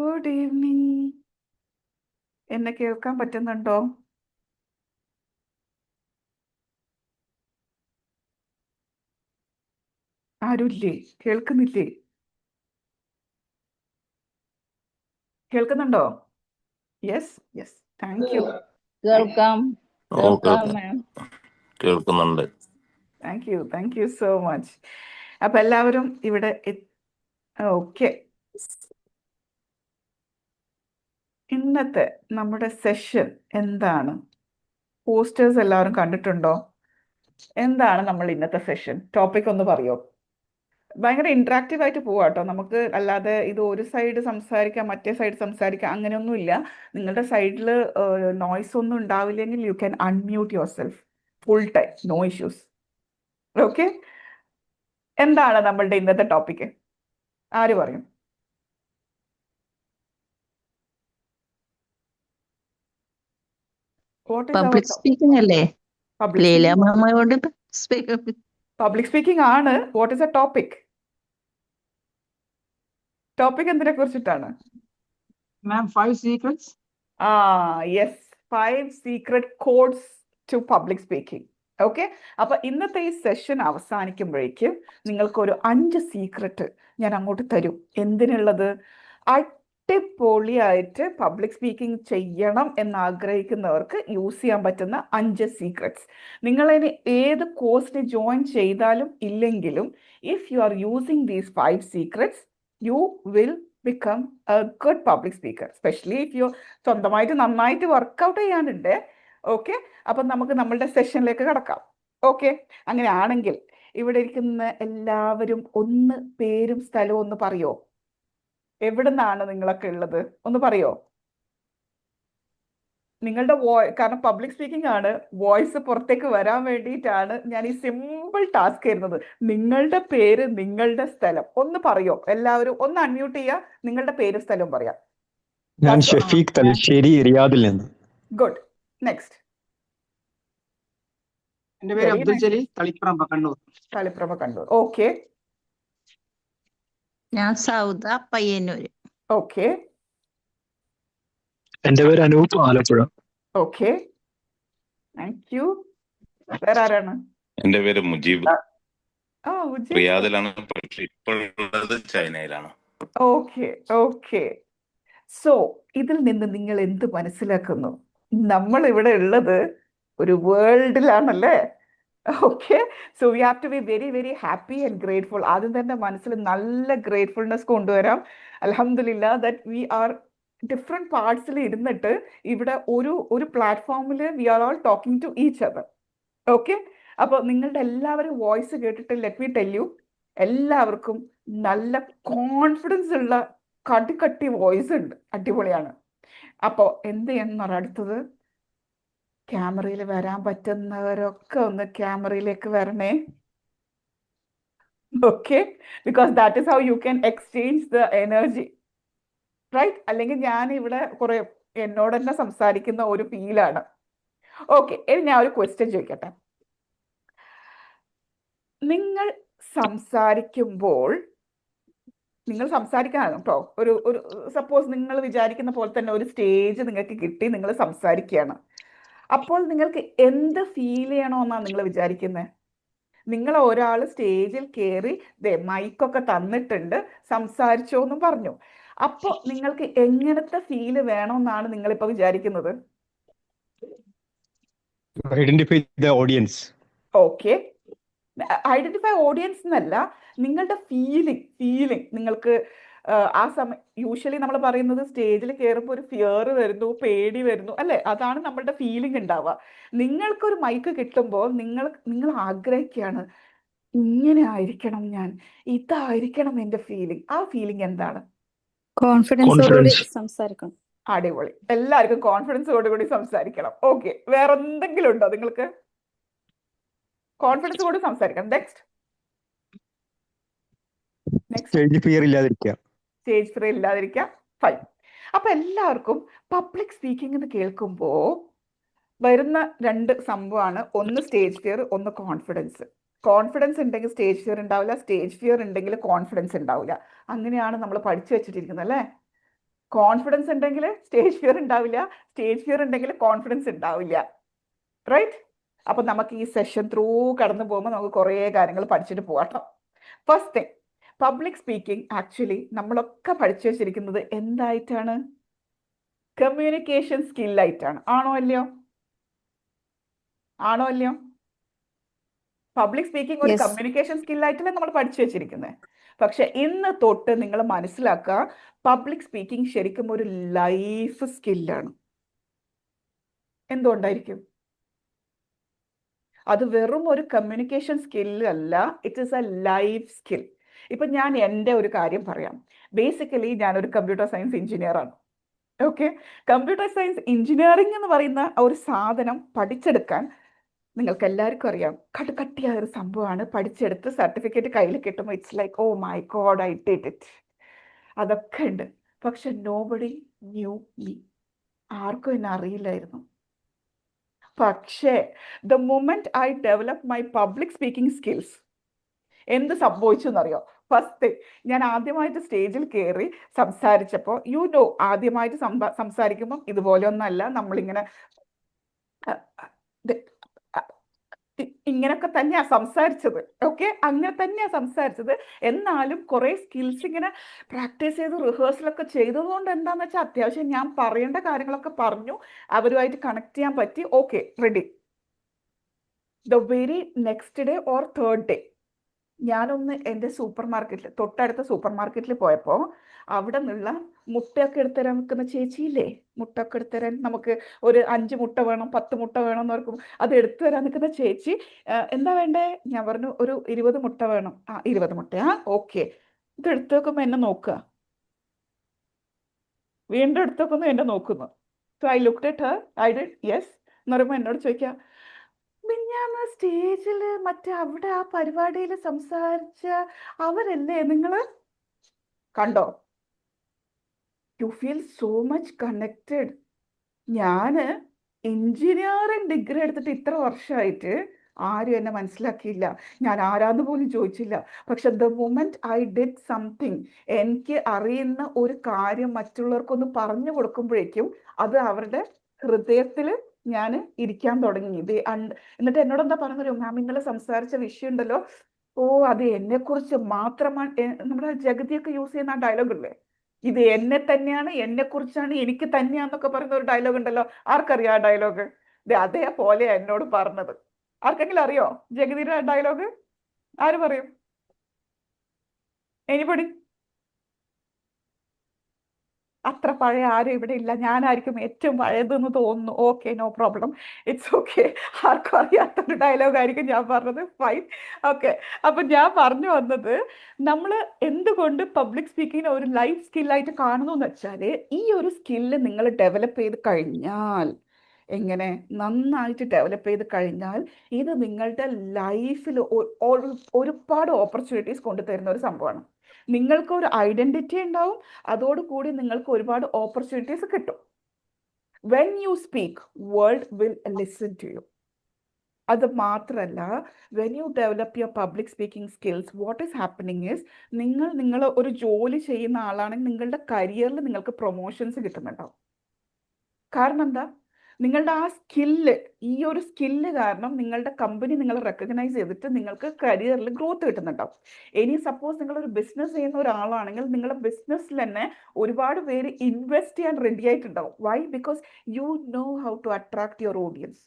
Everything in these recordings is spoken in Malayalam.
Good evening. എന്നെ കേൾക്കാൻ പറ്റുന്നുണ്ടോ? ആരുമില്ലേ? കേൾക്കുന്നില്ലേ? കേൾക്കുന്നുണ്ടോ? Yes yes, thank you. കേൾക്കാം ഓ കേൾക്കാം മാം. കേൾക്കുന്നുണ്ട്. Thank you so much. അപ്പൊ എല്ലാവരും ഇവിടെ ഓക്കെ. ഇന്നത്തെ നമ്മുടെ സെഷൻ എന്താണ്? പോസ്റ്റേഴ്സ് എല്ലാവരും കണ്ടിട്ടുണ്ടോ? എന്താണ് നമ്മൾ ഇന്നത്തെ സെഷൻ ടോപ്പിക് ഒന്ന് പറയോ? ഭയങ്കര ഇന്ററാക്റ്റീവ് ആയിട്ട് പോവാട്ടോ. നമുക്ക് അല്ലാതെ ഇത് ഒരു സൈഡ് സംസാരിക്കാം മറ്റേ സൈഡ് സംസാരിക്കാം അങ്ങനെയൊന്നുമില്ല. നിങ്ങളുടെ സൈഡിൽ നോയ്സ് ഒന്നും ഉണ്ടാവില്ലെങ്കിൽ you can unmute yourself full time, no issues. Okay, എന്താണ് നമ്മളുടെ ഇന്നത്തെ ടോപ്പിക്? ആര് പറയും? What is our public speaking അല്ലേ? Public Leela speaking? മാമയോട് പബ്ലിക് സ്പീക്കിംഗ് ആണ്. What is a topic? Topic എന്തിനെ കുറിച്ചിട്ടാണ്? Ma'am, 5 secrets. Yes, 5 secret codes to public speaking. Okay, അപ്പൊ ഇന്നത്തെ ഈ സെഷൻ അവസാനിക്കുമ്പോഴേക്കും നിങ്ങൾക്കൊരു 5 സീക്രട്ട് ഞാൻ അങ്ങോട്ട് തരും. എന്തിനുള്ളത്? അടിപൊളിയായിട്ട് പബ്ലിക് സ്പീക്കിംഗ് ചെയ്യണം എന്നാഗ്രഹിക്കുന്നവർക്ക് യൂസ് ചെയ്യാൻ പറ്റുന്ന 5 സീക്രട്സ്. നിങ്ങളിനി ഏത് കോഴ്സിന് ജോയിൻ ചെയ്താലും ഇല്ലെങ്കിലും if you are using these 5 secrets you will become a good public speaker. Specially if you സ്വന്തമായിട്ട് നന്നായിട്ട് വർക്കൗട്ട് ചെയ്യാനുണ്ട്. ഓക്കെ, അപ്പം നമുക്ക് നമ്മളുടെ സെഷനിലേക്ക് കടക്കാം. ഓക്കെ, അങ്ങനെയാണെങ്കിൽ ഇവിടെ ഇരിക്കുന്ന എല്ലാവരും ഒന്ന് പേരും സ്ഥലവും ഒന്ന് പറയോ? എവിടുന്നാണ് നിങ്ങളൊക്കെ ഉള്ളത്? ഒന്ന് പറയോ? നിങ്ങളുടെ കാരണം പബ്ലിക് സ്പീക്കിംഗ് ആണ്, വോയിസ് പുറത്തേക്ക് വരാൻ വേണ്ടിയിട്ടാണ് ഞാൻ ഈ സിമ്പിൾ ടാസ്ക് തരുന്നത്. നിങ്ങളുടെ പേര്, നിങ്ങളുടെ സ്ഥലം ഒന്ന് പറയോ? എല്ലാവരും ഒന്ന് അൺമ്യൂട്ട് ചെയ്യുക, നിങ്ങളുടെ പേരും സ്ഥലവും പറയാം. ഞാൻ ഷഫീഖ് തലശ്ശേരി റിയാദിൽ നിന്ന്. ഗുഡ്. നെക്സ്റ്റ്. എന്റെ പേര് അബ്ദുൽ ജലീൽ, തളിപ്പറമ്പ, കണ്ണൂർ. തളിപ്പറമ്പ, കണ്ണൂർ. ഓക്കെ. ഞാൻ സൗദ, പയ്യന്നൂര്. ഓക്കെ. എന്റെ പേര് Anoop, Alappuzha. Okay, thank you. വേറെ ആരാണ്? എന്റെ പേര് മുജീബ്, ഉജ്ജയിൻ. റിയാദിലാണ്, പക്ഷെ ഇപ്പോഴുള്ളത് ചൈനയിലാണ്. Okay okay. സോ ഇതിൽ നിന്ന് നിങ്ങൾ എന്ത് മനസ്സിലാക്കുന്നു? നമ്മൾ ഇവിടെ ഉള്ളത് ഒരു വേൾഡിലാണല്ലേ? Okay, so we have to be very very happy and grateful. ആദ്യം തന്നെ മനസ്സിൽ നല്ല ഗ്രേറ്റ്ഫുൾനെസ് കൊണ്ടുവരാം. അൽഹംദുലില്ലാ ദാറ്റ് വി ആർ ഡിഫറെൻറ്റ് പാർട്സിൽ ഇരുന്നിട്ട് ഇവിടെ ഒരു പ്ലാറ്റ്ഫോമിൽ we are all talking to each other. Okay, അപ്പോൾ നിങ്ങളുടെ എല്ലാവരും വോയിസ് കേട്ടിട്ട് ലെറ്റ് മീ ടെൽ യു, എല്ലാവർക്കും നല്ല കോൺഫിഡൻസ് ഉള്ള കട്ടി വോയിസ് ഉണ്ട്. അടിപൊളിയാണ്. അപ്പോൾ എന്ത് ചെയ്യണം? അടുത്തത് ക്യാമറയിൽ വരാൻ പറ്റുന്നവരൊക്കെ ഒന്ന് ക്യാമറയിലേക്ക് വരണേ. Okay, because that is how you can exchange the energy, right? അല്ലെങ്കിൽ ഞാൻ ഇവിടെ കുറെ എന്നോട് തന്നെ സംസാരിക്കുന്ന ഒരു ഫീലാണ്. ഓക്കെ, ഇനി ഞാൻ ഒരു ക്വസ്റ്റ്യൻ ചോദിക്കട്ടെ. നിങ്ങൾ സംസാരിക്കുമ്പോൾ നിങ്ങൾ സംസാരിക്കാനാണ് കേട്ടോ. ഒരു സപ്പോസ് നിങ്ങൾ വിചാരിക്കുന്ന പോലെ തന്നെ ഒരു സ്റ്റേജ് നിങ്ങൾക്ക് കിട്ടി, നിങ്ങൾ സംസാരിക്കുകയാണ്. അപ്പോൾ നിങ്ങൾക്ക് എന്ത് ഫീൽ ചെയ്യണമെന്നാണ് നിങ്ങൾ വിചാരിക്കുന്നത്? നിങ്ങൾ ഒരാൾ സ്റ്റേജിൽ കയറി മൈക്കൊക്കെ തന്നിട്ടുണ്ട്, സംസാരിച്ചോന്നും പറഞ്ഞു. അപ്പോൾ നിങ്ങൾക്ക് എങ്ങനത്തെ ഫീല് വേണമെന്നാണ് നിങ്ങളിപ്പോൾ വിചാരിക്കുന്നത്? Identify the audience. Okay, identify audience എന്നല്ല, നിങ്ങളുടെ ഫീലിംഗ് നിങ്ങൾക്ക് ആ സമയം യൂഷ്വലി നമ്മൾ പറയുന്നത് സ്റ്റേജിൽ കയറുമ്പോൾ ഒരു ഫിയർ വരുന്നു, പേടി വരുന്നു അല്ലേ? അതാണ് നമ്മളുടെ ഫീലിംഗ് ഉണ്ടാവുക. നിങ്ങൾക്കൊരു മൈക്ക് കിട്ടുമ്പോൾ നിങ്ങൾ ആഗ്രഹിക്കുകയാണ്, ഇങ്ങനെ ആയിരിക്കണം ഞാൻ, ഇതായിരിക്കണം എൻ്റെ ഫീലിംഗ്. ആ ഫീലിംഗ് എന്താണ്? കോൺഫിഡൻസോടുകൂടി സംസാരിക്കണം. അടിപൊളി. എല്ലാവർക്കും കോൺഫിഡൻസോടുകൂടി സംസാരിക്കണം. ഓക്കെ, വേറെ എന്തെങ്കിലും ഉണ്ടോ നിങ്ങൾക്ക്? കോൺഫിഡൻസ് കൂടി സംസാരിക്കണം. നെക്സ്റ്റ്. സ്റ്റേജ് ഫിയർ ഇല്ലാതിരിക്കുക. സ്റ്റേജ് ഫിയർ ഇല്ലാതിരിക്കുക. ഫൈൻ. അപ്പൊ എല്ലാവർക്കും പബ്ലിക് സ്പീക്കിംഗ് എന്ന് കേൾക്കുമ്പോൾ വരുന്ന 2 സംഭവമാണ്. ഒന്ന് സ്റ്റേജ് ഫിയർ, ഒന്ന് കോൺഫിഡൻസ്. കോൺഫിഡൻസ് ഉണ്ടെങ്കിൽ സ്റ്റേജ് ഫിയർ ഉണ്ടാവില്ല, സ്റ്റേജ് ഫിയർ ഉണ്ടെങ്കിൽ കോൺഫിഡൻസ് ഉണ്ടാവില്ല. അങ്ങനെയാണ് നമ്മൾ പഠിച്ചു വെച്ചിട്ടിരിക്കുന്നത് അല്ലേ? കോൺഫിഡൻസ് ഉണ്ടെങ്കിൽ സ്റ്റേജ് ഫിയർ ഉണ്ടാവില്ല, സ്റ്റേജ് ഫിയർ ഉണ്ടെങ്കിൽ കോൺഫിഡൻസ് ഉണ്ടാവില്ല. റൈറ്റ്? അപ്പം നമുക്ക് ഈ സെഷൻ ത്രൂ കടന്നു പോകുമ്പോൾ നമുക്ക് കുറേ കാര്യങ്ങൾ പഠിച്ചിട്ട് പോകാം. First thing, public speaking actually നമ്മളൊക്കെ പഠിച്ചു വെച്ചിരിക്കുന്നത് എന്തായിട്ടാണ്? കമ്മ്യൂണിക്കേഷൻ സ്കില്ലായിട്ടാണ്. ആണോ അല്ലയോ? ആണോ അല്ലയോ? പബ്ലിക് സ്പീക്കിംഗ് ഒരു Yes. കമ്മ്യൂണിക്കേഷൻ സ്കില്ലായിട്ടല്ലേ നമ്മൾ പഠിച്ചു വെച്ചിരിക്കുന്നത്. പക്ഷെ ഇന്ന് തൊട്ട് നിങ്ങൾ മനസ്സിലാക്കുക, പബ്ലിക് സ്പീക്കിംഗ് ശരിക്കും ഒരു ലൈഫ് സ്കില്ലാണ്. എന്തുകൊണ്ടായിരിക്കും? അത് വെറും ഒരു കമ്മ്യൂണിക്കേഷൻ സ്കില്ലല്ല, it is a life skill. ഇപ്പം ഞാൻ എൻ്റെ ഒരു കാര്യം പറയാം. ബേസിക്കലി ഞാനൊരു കമ്പ്യൂട്ടർ സയൻസ് എഞ്ചിനീയറാണ്. ഓക്കെ, കമ്പ്യൂട്ടർ സയൻസ് എഞ്ചിനീയറിംഗ് എന്ന് പറയുന്ന ആ ഒരു സാധനം പഠിച്ചെടുക്കാൻ നിങ്ങൾക്ക് എല്ലാവർക്കും അറിയാം, കട്ടിയായ ഒരു സംഭവമാണ്. പഠിച്ചെടുത്ത് സർട്ടിഫിക്കറ്റ് കയ്യിൽ കിട്ടുമ്പോൾ it's like oh my God I did it. അതൊക്കെ ഉണ്ട്. പക്ഷെ നോബഡി ന്യൂ മീ. ആർക്കും എന്നെ അറിയില്ലായിരുന്നു. പക്ഷേ the moment I develop my public speaking skills, എന്ത് സംഭവിച്ചു എന്നറിയോ? ഫസ്റ്റ് ഞാൻ ആദ്യമായിട്ട് സ്റ്റേജിൽ കയറി സംസാരിച്ചപ്പോൾ ആദ്യമായിട്ട് സംസാരിക്കുമ്പോൾ ഇതുപോലെ ഒന്നല്ല, നമ്മളിങ്ങനെ ഇങ്ങനൊക്കെ തന്നെയാ സംസാരിച്ചത്. ഓക്കെ, അങ്ങനെ തന്നെയാ സംസാരിച്ചത്. എന്നാലും കുറേ സ്കിൽസ് ഇങ്ങനെ പ്രാക്ടീസ് ചെയ്ത് റിഹേഴ്സലൊക്കെ ചെയ്തതുകൊണ്ട് എന്താണെന്ന് വെച്ചാൽ അത്യാവശ്യം ഞാൻ പറയേണ്ട കാര്യങ്ങളൊക്കെ പറഞ്ഞു, അവരുമായിട്ട് കണക്ട് ചെയ്യാൻ പറ്റി. Okay, ready. The very next day or third day ഞാനൊന്ന് എൻ്റെ തൊട്ടടുത്ത സൂപ്പർ മാർക്കറ്റിൽ പോയപ്പോൾ അവിടെ നിന്നുള്ള മുട്ടയൊക്കെ എടുത്തരാൻ നിൽക്കുന്ന ചേച്ചിയില്ലേ, മുട്ടയൊക്കെ എടുത്തരാൻ, നമുക്ക് ഒരു 5 മുട്ട വേണം 10 മുട്ട വേണം എന്ന് ഓർക്കും, അത് എടുത്തു തരാൻ നിൽക്കുന്ന ചേച്ചി, എന്താ വേണ്ടേ? ഞാൻ പറഞ്ഞു ഒരു 20 മുട്ട വേണം. 20 മുട്ടയാ, ഓക്കെ. ഇത് എടുത്തു വെക്കുമ്പോൾ എന്നെ നോക്കുക, വീണ്ടും എടുത്തു വെക്കുന്നു, എന്നെ നോക്കുന്നു. So I looked at Har, I did yes എന്ന് പറയുമ്പോൾ എന്നോട് ചോദിക്കുക, മിഞ്ഞാന്ന് സ്റ്റേജിൽ മറ്റേ അവിടെ ആ പരിപാടിയിൽ സംസാരിച്ച അവരല്ലേ നിങ്ങൾ? കണ്ടോ? You feel so much connected. ഞാൻ എഞ്ചിനീയറിംഗ് ഡിഗ്രി എടുത്തിട്ട് ഇത്ര വർഷമായിട്ട് ആരും എന്നെ മനസ്സിലാക്കിയില്ല, ഞാൻ ആരാന്ന് പോലും ചോദിച്ചില്ല. പക്ഷെ the moment I did something, എനിക്ക് അറിയുന്ന ഒരു കാര്യം മറ്റുള്ളവർക്കൊന്ന് പറഞ്ഞു കൊടുക്കുമ്പോഴേക്കും അത് അവരുടെ ഹൃദയത്തിൽ ഞാൻ ഇരിക്കാൻ തുടങ്ങി. എന്നിട്ട് എന്നോട് എന്താ പറഞ്ഞത്? മാം, ഇന്നലെ സംസാരിച്ച വിഷയം ഉണ്ടല്ലോ, ഓ അത് എന്നെക്കുറിച്ച് മാത്രമാണ്. നമ്മുടെ ജഗതിയൊക്കെ യൂസ് ചെയ്യുന്ന ആ ഡയലോഗ് ഇല്ലേ, ഇത് എന്നെ തന്നെയാണ്, എന്നെക്കുറിച്ചാണ്, എനിക്ക് തന്നെയാന്നൊക്കെ പറയുന്ന ഒരു ഡയലോഗ് ഉണ്ടല്ലോ. ആർക്കറിയാം ആ ഡയലോഗ്? അതേപോലെ എന്നോട് പറഞ്ഞത്. ആർക്കെങ്കിലും അറിയോ ജഗതിയുടെ ഡയലോഗ്? ആര് പറയും? എനിബഡി? അത്ര പഴയ ആരും ഇവിടെ ഇല്ല, ഞാനായിരിക്കും ഏറ്റവും പഴയതെന്ന് തോന്നുന്നു. Okay, no problem, it's okay. ആർക്കും അറിയാത്തൊരു ഡയലോഗ് ആയിരിക്കും ഞാൻ പറഞ്ഞത്. Fine, okay. അപ്പം ഞാൻ പറഞ്ഞു വന്നത്, നമ്മൾ എന്തുകൊണ്ട് പബ്ലിക് സ്പീക്കിങ്ങിനെ ഒരു ലൈഫ് സ്കില്ലായിട്ട് കാണുന്നു എന്ന് വെച്ചാൽ, ഈ ഒരു സ്കില്ല് നിങ്ങൾ ഡെവലപ്പ് ചെയ്ത് കഴിഞ്ഞാൽ, എങ്ങനെ നന്നായിട്ട് ഡെവലപ്പ് ചെയ്ത് കഴിഞ്ഞാൽ ഇത് നിങ്ങളുടെ ലൈഫിൽ ഒരുപാട് ഓപ്പർച്യൂണിറ്റീസ് കൊണ്ടുതരുന്ന ഒരു സംഭവമാണ്. നിങ്ങൾക്ക് ഒരു ഐഡന്റിറ്റി ഉണ്ടാവും, അതോടുകൂടി നിങ്ങൾക്ക് ഒരുപാട് ഓപ്പർച്യൂണിറ്റീസ് കിട്ടും. When you speak, world will listen to you. അത് മാത്രമല്ല, when you develop your public speaking skills, what is happening is, നിങ്ങൾ ഒരു ജോലി ചെയ്യുന്ന ആളാണെങ്കിൽ നിങ്ങളുടെ കരിയറിൽ നിങ്ങൾക്ക് പ്രൊമോഷൻസ് കിട്ടുന്നുണ്ടാവും. കാരണം എന്താ? നിങ്ങളുടെ ആ സ്കില്ല്, ഈ ഒരു സ്കില്ല് കാരണം നിങ്ങളുടെ കമ്പനി നിങ്ങളെ റെക്കഗ്നൈസ് ചെയ്തിട്ട് നിങ്ങൾക്ക് കരിയറിൽ ഗ്രോത്ത് കിട്ടുന്നുണ്ടാവും. ഇനി സപ്പോസ് നിങ്ങളൊരു ബിസിനസ് ചെയ്യുന്ന ഒരാളാണെങ്കിൽ നിങ്ങളുടെ ബിസിനസ്സിൽ തന്നെ ഒരുപാട് പേര് ഇൻവെസ്റ്റ് ചെയ്യാൻ റെഡി ആയിട്ടുണ്ടാവും. Why? Because you know how to attract your audience.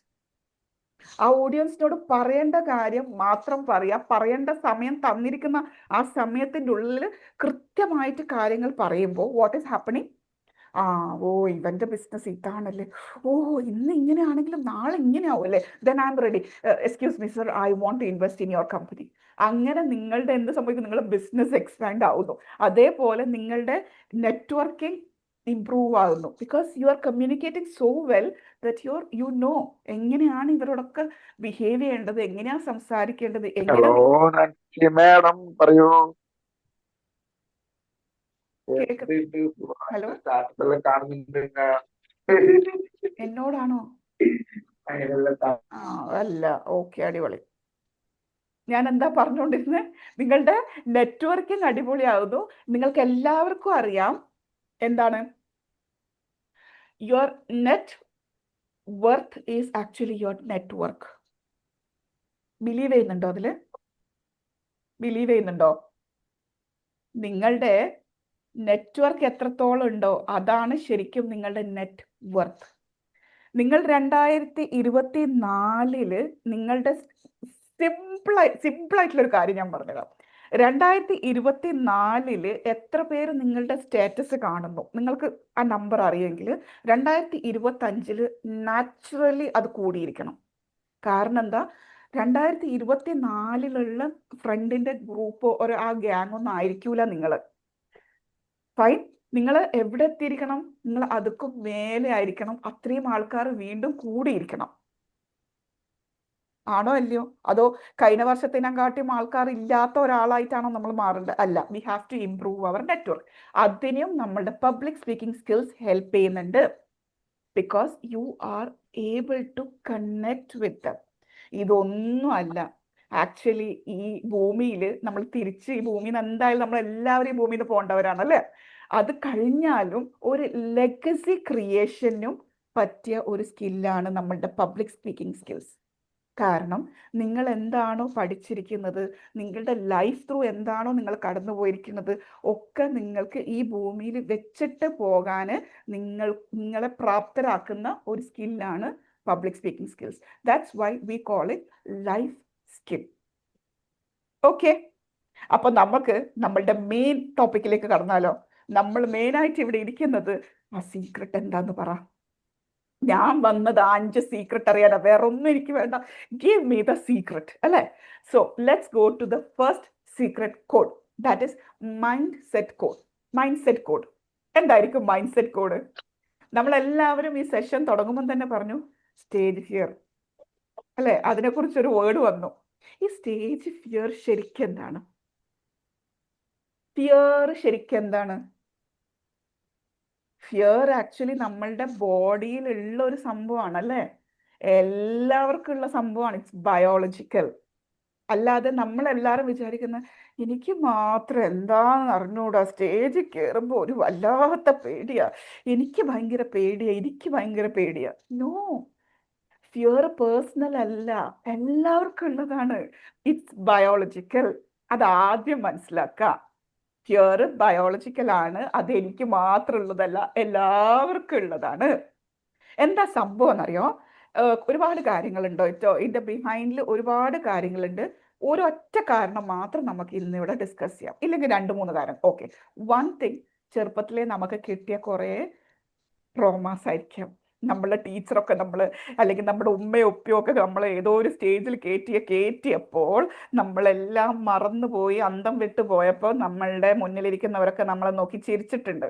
ആ ഓഡിയൻസിനോട് പറയേണ്ട കാര്യം മാത്രം പറയേണ്ട സമയം തന്നിരിക്കുന്ന ആ സമയത്തിൻ്റെ ഉള്ളിൽ കൃത്യമായിട്ട് കാര്യങ്ങൾ പറയുമ്പോൾ വാട്ട് ഈസ് ഹാപ്പനിങ്? ഓ ഇവൻ്റെ ബിസിനസ് ഇതാണല്ലേ, ഓ ഇന്ന് ഇങ്ങനെയാണെങ്കിലും നാളെ ഇങ്ങനെ ആവും അല്ലേ, then I'm ready, excuse me sir, I want to invest in your company. അങ്ങനെ നിങ്ങളുടെ എന്ത് സംഭവിക്കും? നിങ്ങളുടെ ബിസിനസ് എക്സ്പാൻഡ് ആവുന്നു. അതേപോലെ നിങ്ങളുടെ നെറ്റ്വർക്കിംഗ് ഇംപ്രൂവ് ആകുന്നു. Because you R communicating so well that you know എങ്ങനെയാണ് ഇവരോടൊക്കെ ബിഹേവ് ചെയ്യേണ്ടത്, എങ്ങനെയാണ് സംസാരിക്കേണ്ടത്, എങ്ങനെ. ഹലോ നാൻസി മാഡം പറയൂ. ഹലോ, സ്റ്റാറ്റസ് കാണുന്നുണ്ട്. എന്നോടാണോ? അല്ല, ഓക്കെ, അടിപൊളി. ഞാൻ എന്താ പറഞ്ഞുകൊണ്ടിരുന്നത്? നിങ്ങളുടെ നെറ്റ്വർക്കിംഗ് അടിപൊളിയാകുന്നു. നിങ്ങൾക്ക് എല്ലാവർക്കും അറിയാം എന്താണ് your net worth is actually your network. Believe ചെയ്യുന്നുണ്ടോ അതിൽ? ബിലീവ് ചെയ്യുന്നുണ്ടോ? നിങ്ങളുടെ നെറ്റ്വർക്ക് എത്രത്തോളം ഉണ്ടോ അതാണ് ശരിക്കും നിങ്ങളുടെ നെറ്റ് വർത്ത്. നിങ്ങൾ 2024 നിങ്ങളുടെ സിമ്പിളായിട്ടുള്ളൊരു കാര്യം ഞാൻ പറഞ്ഞുതരാം. 2024 എത്ര പേര് നിങ്ങളുടെ സ്റ്റാറ്റസ് കാണുന്നു, നിങ്ങൾക്ക് ആ നമ്പർ അറിയുമെങ്കിൽ 2025 നാച്ചുറലി അത് കൂടിയിരിക്കണം. കാരണം എന്താ, 2024 ഫ്രണ്ടിന്റെ ഗ്രൂപ്പോ ആ ഗ്യാങ് ഒന്നും ആയിരിക്കൂല നിങ്ങൾ. ഫൈൻ, നിങ്ങൾ എവിടെ എത്തിയിരിക്കണം? നിങ്ങൾ അതുക്കും മേലെ ആയിരിക്കണം. അത്രയും ആൾക്കാർ വീണ്ടും കൂടിയിരിക്കണം. ആണോ അല്ലയോ? അതോ കഴിഞ്ഞ വർഷത്തിനെക്കാട്ടിയും ആൾക്കാർ ഇല്ലാത്ത ഒരാളായിട്ടാണോ നമ്മൾ മാറേണ്ടത്? അല്ല, we have to improve our network. അതിനും നമ്മളുടെ പബ്ലിക് സ്പീക്കിംഗ് സ്കിൽസ് ഹെൽപ്പ് ചെയ്യുന്നുണ്ട്. Because you are able to connect with them. ഇതൊന്നും അല്ല ആക്ച്വലി ഈ ഭൂമിയിൽ നമ്മൾ തിരിച്ച് ഈ ഭൂമിയിൽ നിന്ന് എന്തായാലും നമ്മൾ എല്ലാവരും ഈ ഭൂമിയിൽ നിന്ന് പോകേണ്ടവരാണ് അല്ലേ? അത് കഴിഞ്ഞാലും ഒരു ലെഗസി ക്രിയേഷനും പറ്റിയ ഒരു സ്കില്ലാണ് നമ്മളുടെ പബ്ലിക് സ്പീക്കിംഗ് സ്കിൽസ്. കാരണം നിങ്ങൾ എന്താണോ പഠിച്ചിരിക്കുന്നത്, നിങ്ങളുടെ ലൈഫ് ത്രൂ എന്താണോ നിങ്ങൾ കടന്നു പോയിരിക്കുന്നത്, ഒക്കെ നിങ്ങൾക്ക് ഈ ഭൂമിയിൽ വെച്ചിട്ട് പോകാൻ നിങ്ങളെ പ്രാപ്തരാക്കുന്ന ഒരു സ്കില്ലാണ് public speaking skills. That's why we call it life skill. Okay, അപ്പൊ നമുക്ക് നമ്മളുടെ മെയിൻ ടോപ്പിക്കിലേക്ക് കടന്നാലോ? നമ്മൾ മെയിനായിട്ട് ഇവിടെ ഇരിക്കുന്നത് ആ സീക്രട്ട് എന്താന്ന് പറ. ഞാൻ വന്നത് 5 സീക്രട്ട് അറിയാനാ, വേറെ ഒന്നും എനിക്ക് വേണ്ട. ഗിവ് മീ ദ സീക്രട്ട് അല്ലേ? So let's go to the first secret code, that is mindset code. Mindset code എന്തായിരിക്കും? മൈൻഡ് സെറ്റ് കോഡ് നമ്മളെല്ലാവരും ഈ സെഷൻ തുടങ്ങുമ്പോൾ തന്നെ പറഞ്ഞു സ്റ്റേജ് ഫിയർ അല്ലേ? അതിനെക്കുറിച്ചൊരു വേർഡ് വന്നു. ഈ സ്റ്റേജ് ഫിയർ ശരിക്കും എന്താണ്? ഫിയർ ശരിക്കും എന്താണ്? ഫിയർ ആക്ച്വലി നമ്മളുടെ ബോഡിയിലുള്ള ഒരു സംഭവമാണ് അല്ലേ? എല്ലാവർക്കും ഉള്ള സംഭവമാണ്. It's biological. അല്ലാതെ നമ്മളെല്ലാവരും വിചാരിക്കുന്ന എനിക്ക് മാത്രം എന്താന്ന് അറിഞ്ഞൂടാ, സ്റ്റേജിൽ കയറുമ്പോൾ ഒരു വല്ലാത്ത പേടിയാ, എനിക്ക് ഭയങ്കര പേടിയാ. നോ, ഫിയർ പേഴ്സണൽ അല്ല, എല്ലാവർക്കും ഉള്ളതാണ്. It's biological. അത് ആദ്യം മനസ്സിലാക്കാം. ഫിയർ ബയോളജിക്കൽ ആണ്, അത് എനിക്ക് മാത്രം ഉള്ളതല്ല, എല്ലാവർക്കും ഉള്ളതാണ്. എന്താ സംഭവം എന്നറിയോ? ഒരുപാട് കാര്യങ്ങളുണ്ട് കേട്ടോ ഇതിന്റെ ബിഹൈൻഡിൽ, ഒരുപാട് കാര്യങ്ങളുണ്ട്. ഒരൊറ്റ കാരണം മാത്രം നമുക്ക് ഇന്നിവിടെ ഡിസ്കസ് ചെയ്യാം, ഇല്ലെങ്കിൽ 2-3 കാര്യം. ഓക്കെ, വൺ തിങ്, ചെറുപ്പത്തിലെ നമുക്ക് കിട്ടിയ കുറേ ട്രോമാസ് ആയിരിക്കാം. നമ്മളെ ടീച്ചറൊക്കെ അല്ലെങ്കിൽ നമ്മുടെ ഉമ്മയോ ഉപ്പയോ ഒക്കെ നമ്മൾ ഏതോ ഒരു സ്റ്റേജിൽ കയറ്റിയപ്പോൾ നമ്മളെല്ലാം മറന്നുപോയി, അന്തം വിട്ടു പോയപ്പോൾ നമ്മളുടെ മുന്നിലിരിക്കുന്നവരൊക്കെ നമ്മളെ നോക്കി ചിരിച്ചിട്ടുണ്ട്.